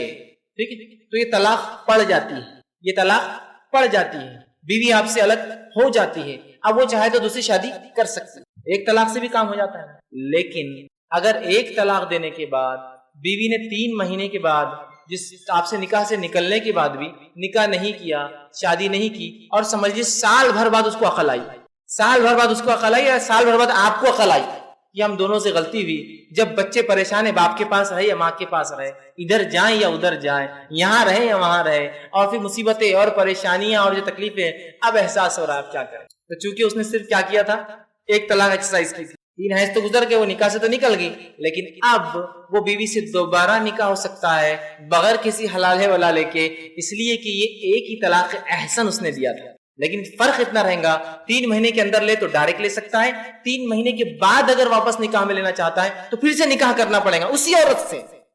Speaker 2: ٹھیک ہے، تو یہ طلاق پڑ جاتی ہے، یہ طلاق پڑ جاتی ہے، بیوی آپ سے الگ ہو جاتی ہے. اب وہ چاہے تو دوسری شادی کر سکتے ہیں، ایک طلاق سے بھی کام ہو جاتا ہے. لیکن اگر ایک طلاق دینے کے بعد بیوی نے 3 مہینے کے بعد، جس آپ سے نکاح سے نکلنے کے بعد بھی نکاح نہیں کیا، شادی نہیں کی، اور سمجھیے سال بھر بعد اس کو عقل آئی، سال بھر بعد اس کو عقل آئی، یا سال بھر بعد آپ کو عقل آئی کہ ہم دونوں سے غلطی ہوئی، جب بچے پریشان ہیں باپ کے پاس رہے یا ماں کے پاس رہے، ادھر جائیں یا ادھر جائیں، یہاں رہے یا وہاں رہے، اور پھر مصیبتیں اور پریشانیاں اور جو تکلیفیں اب احساس ہو رہا ہے اب کیا کریں. تو چونکہ اس نے صرف کیا کیا تھا، ایک طلاق ایکسرسائز کی تھی، 3 حیض تو گزر گئے، وہ نکاح سے تو نکل گئی، لیکن اب وہ بیوی سے دوبارہ نکاح ہو سکتا ہے بغیر کسی حلال ولا لے کے، اس لیے کہ یہ ایک ہی طلاق احسن اس نے دیا تھا. لیکن فرق اتنا رہے گا، 3 مہینے کے اندر لے تو ڈائریکٹ لے سکتا ہے، 3 مہینے کے بعد اگر واپس نکاح میں لینا چاہتا ہے تو پھر سے نکاح کرنا پڑے گا اسی عورت سے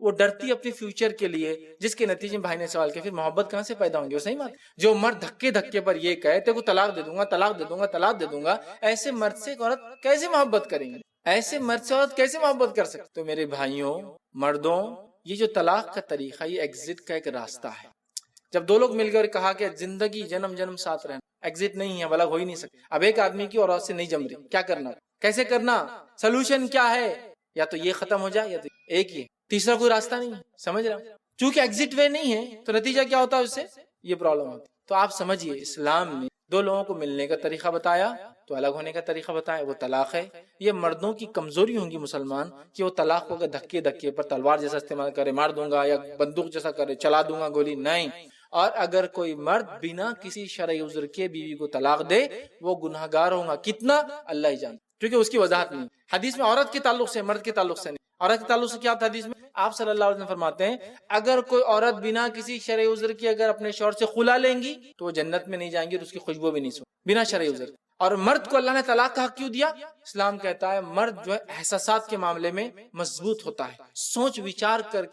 Speaker 1: وہ ڈرتی اپنے فیوچر کے لیے، جس کے نتیجے میں بھائی نے سوال کیا پھر محبت کہاں سے پیدا ہوں گی؟ وہ صحیح بات، جو مرد دھکے دھکے پر یہ کہے تے کو طلاق دے دوں گا، طلاق دے دوں گا، طلاق دے دوں گا، ایسے مرد سے ایک عورت کیسے محبت کریں گے؟ ایسے مرد سے عورت کیسے محبت کر سکتے؟ تو میرے بھائیوں، مردوں، یہ جو طلاق کا طریقہ، یہ ایگزٹ کا ایک راستہ ہے۔ جب دو لوگ مل گئے اور کہا کہ زندگی جنم جنم ساتھ رہنا، ایگزٹ نہیں ہے، الگ ہو ہی نہیں سکتے۔ اب ایک آدمی کی اور عورت سے نہیں جم رہی، کیا کرنا، کیسے کرنا، سلوشن کیا ہے؟ یا تو یہ ختم ہو جائے یا تو ایک ہی ہے، تیسرا کوئی راستہ نہیں ہے، سمجھ رہے ہو؟ چونکہ ایگزٹ وے نہیں ہے تو نتیجہ کیا ہوتا ہے، اس سے یہ پرابلم ہوتی ہے۔ تو آپ سمجھیے، اسلام نے دو لوگوں کو ملنے کا طریقہ بتایا تو الگ ہونے کا طریقہ بتایا، وہ طلاق ہے۔ یہ مردوں کی کمزوری ہوں گی مسلمان کہ وہ طلاق کو دھکے دھکے پر تلوار جیسا استعمال کرے، مار دوں گا، یا بندوق جیسا کرے، چلا دوں گا گولی، نہیں۔ اور اگر کوئی مرد بنا کسی شرعی عذر کے بیوی کو طلاق دے، وہ گناہگار ہوگا، کتنا اللہ ہی جانتا، کیونکہ اس کی وضاحت نہیں۔ حدیث میں عورت کے تعلق سے، مرد کے تعلق سے نہیں، عورت کے تعلق سے کیا تھا حدیث میں؟ آپ صلی اللہ علیہ وسلم فرماتے ہیں اگر کوئی عورت بنا کسی شرعی عذر کے اگر اپنے شوہر سے خلا لیں گی تو وہ جنت میں نہیں جائیں گی اور اس کی خوشبو بھی نہیں سونگی، بنا شرعی عذر۔ اور مرد کو اللہ نے طلاق کا حق کیوں دیا؟ اسلام کہتا ہے مرد جو ہے احساسات کے معاملے میں مضبوط ہوتا ہے، سوچ وچار کر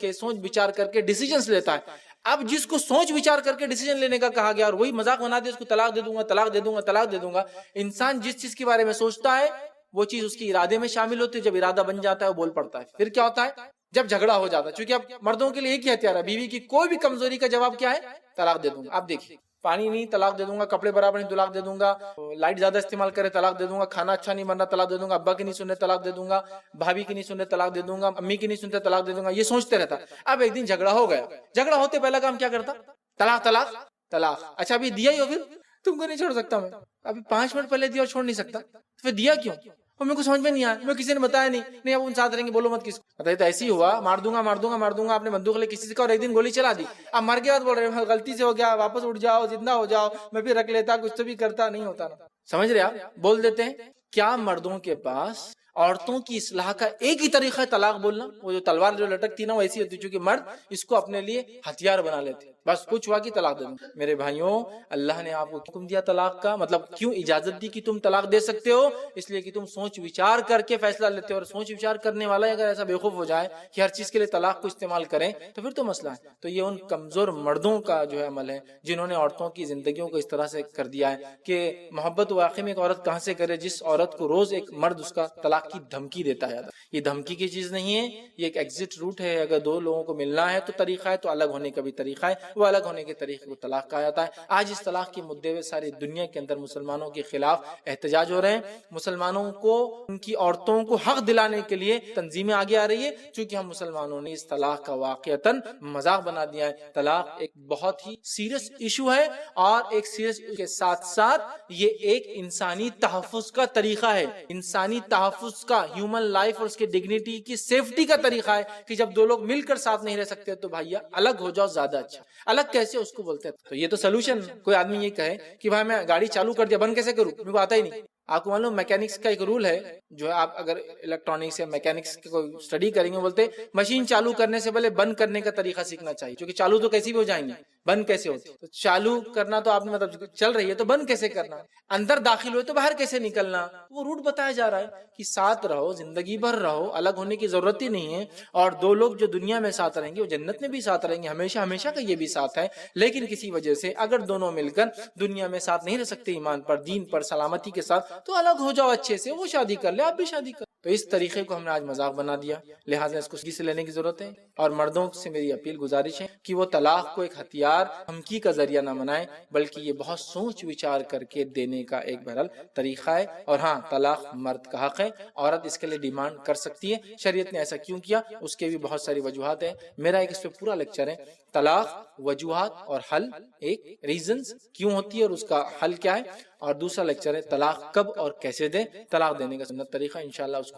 Speaker 1: کے ڈیسیجنز لیتا ہے۔ اب جس کو سوچ وچار کر کے ڈیسیجن لینے کا کہا گیا اور وہی مذاق بنا دیا، اس کو طلاق دے دوں گا، طلاق دے دوں گا، طلاق دے دوں گا۔ انسان جس چیز کے بارے میں سوچتا ہے وہ چیز اس کے ارادے میں شامل ہوتی ہے، جب ارادہ بن جاتا ہے وہ بول پڑتا ہے۔ پھر کیا ہوتا ہے؟ جب جھگڑا ہو جاتا ہے، چونکہ اب مردوں کے لیے ایک ہی ہتھیار ہے، بیوی کی کوئی بھی کمزوری کا جواب کیا ہے؟ طلاق دے دوں گا۔ آپ دیکھیے، پانی نہیں، طلاق دے دوں گا، کپڑے برابر نہیں، طلاق دے دوں گا، لائٹ زیادہ استعمال کرے، طلاق دے دوں گا، کھانا اچھا نہیں بن رہا، طلاق دے دوں گا، ابا کی نہیں سننے، طلاق دے دوں گا، بھابھی کی نہیں سننے، طلاق دے دوں گا، امی کی نہیں سنتے، طلاق دے دوں گا، یہ سوچتے رہتا۔ اب ایک دن جھگڑا ہو گیا، جھگڑا ہوتے پہلا کام کیا کرتا؟ طلاق طلاق طلاق۔ اچھا ابھی دیا ہی ہو، پھر تم کو نہیں چھوڑ سکتا میں، ابھی 5 منٹ پہلے دیا اور چھوڑ نہیں سکتا، پھر دیا کیوں؟ اور میرے کو سمجھ میں نہیں آیا، میں کسی نے بتایا نہیں، اب ان ساتھ رہیں گے، بولو مت کس کو۔ بتائیے تو ایسی ہوا، مار دوں گا مار دوں گا مار دوں گا، آپ نے بندوق لے کسی سے کہا اور ایک دن گولی چلا دی، اب مر گیا بول رہے غلطی سے ہو گیا، واپس اٹھ جاؤ، زندہ ہو جاؤ، میں بھی رکھ لیتا، کچھ تو بھی کرتا، نہیں ہوتا نا، سمجھ رہے آپ؟ بول دیتے ہیں۔ کیا مردوں کے پاس عورتوں کی اصلاح کا ایک ہی طریقہ ہے طلاق بولنا؟ وہ جو تلوار جو لٹکتی نا وہ ایسی ہوتی، چونکہ مرد اس کو اپنے لیے ہتھیار بنا لیتے، بس کچھ ہوا کہ طلاق دے دوں۔ میرے بھائیوں، اللہ نے آپ کو حکم دیا طلاق کا، مطلب کیوں اجازت دی کہ تم طلاق دے سکتے ہو؟ اس لیے کہ تم سوچ وچار کر کے فیصلہ لیتے ہو، اور سوچ وچار کرنے والا اگر ایسا بیوقوف ہو جائے کہ ہر چیز کے لیے طلاق کو استعمال کریں تو پھر تو مسئلہ ہے۔ تو یہ ان کمزور مردوں کا جو ہے عمل ہے جنہوں نے عورتوں کی زندگیوں کو اس طرح سے کر دیا ہے کہ محبت واقعی میں ایک عورت کہاں سے کرے جس عورت کو روز ایک مرد اس کا طلاق کی دھمکی دیتا ہے۔ یہ دھمکی کی چیز نہیں ہے، یہ ایک ایگزٹ روٹ ہے۔ اگر دو لوگوں کو ملنا ہے تو طریقہ ہے، تو الگ ہونے کا بھی طریقہ ہے، وہ الگ ہونے کے طریقے کو طلاق کہا جاتا ہے۔ آج اس طلاق کے مدعے ہوئے ساری دنیا کے اندر مسلمانوں کے خلاف احتجاج ہو رہے ہیں، مسلمانوں کو ان کی عورتوں کو حق دلانے کے لیے تنظیمیں آگے آ رہی ہے، چونکہ ہم مسلمانوں نے اس طلاق کا واقعتاً مذاق بنا دیا ہے۔ طلاق ایک بہت ہی سیریس ایشو ہے، اور ایک سیریس کے ساتھ ساتھ یہ ایک انسانی تحفظ کا طریقہ ہے، انسانی تحفظ کا، ہیومن لائف اور اس کے ڈگنیٹی کی سیفٹی کا طریقہ ہے کہ جب دو لوگ مل کر ساتھ نہیں رہ سکتے تو بھائیا الگ ہو جاؤ، زیادہ اچھا۔ الگ کیسے اس کو بولتے ہیں؟ تو یہ تو سلوشن۔ کوئی آدمی یہ کہے کہ بھائی میں گاڑی چالو کر دیا، بند کیسے کروں؟ میرے کو آتا ہی نہیں۔ آپ کو معلوم میکینکس کا ایک رول ہے جو ہے، آپ اگر الیکٹرانکس یا میکینکس کی کوئی اسٹڈی کریں گے، بولتے مشین چالو کرنے سے پہلے بند کرنے کا طریقہ سیکھنا چاہیے، کیونکہ چالو تو کیسی بھی ہو جائیں گے، بند کیسے ہوتی؟ تو چالو کرنا تو آپ نے مطلب چل رہی ہے تو بند کیسے کرنا، اندر داخل ہوئے تو باہر کیسے نکلنا، وہ روٹ بتایا جا رہا ہے کہ ساتھ رہو، زندگی بھر رہو، الگ ہونے کی ضرورت ہی نہیں ہے۔ اور دو لوگ جو دنیا میں ساتھ رہیں گے وہ جنت میں بھی ساتھ رہیں گے، ہمیشہ ہمیشہ کا یہ بھی ساتھ ہے۔ لیکن کسی وجہ سے اگر دونوں مل کر دنیا میں ساتھ نہیں رہ سکتے، ایمان پر، دین پر، سلامتی کے ساتھ، تو الگ ہو جاؤ اچھے سے، وہ شادی کر لے، آپ بھی شادی کر۔ تو اس طریقے کو ہم نے آج مذاق بنا دیا، لہٰذا اس کو سیدھی سے لینے کی ضرورت ہے۔ اور مردوں سے میری اپیل گزارش ہے کہ وہ طلاق کو ایک ہتھیار، دھمکی کا ذریعہ نہ بنائیں، بلکہ یہ بہت سوچ وچار کر کے دینے کا ایک بہرحال طریقہ ہے۔ اور ہاں، طلاق مرد کا حق ہے، عورت اس کے لیے ڈیمانڈ کر سکتی ہے۔ شریعت نے ایسا کیوں کیا، اس کے بھی بہت ساری وجوہات ہیں، میرا ایک اس پہ پورا لیکچر ہے۔ طلاق، وجوہات اور حل، ایک ریزنز کیوں ہوتی ہے اور اس کا حل کیا ہے، اور دوسرا لیکچر ہے طلاق کب اور کیسے دیں، طلاق دینے کا سنت طریقہ، انشاءاللہ اس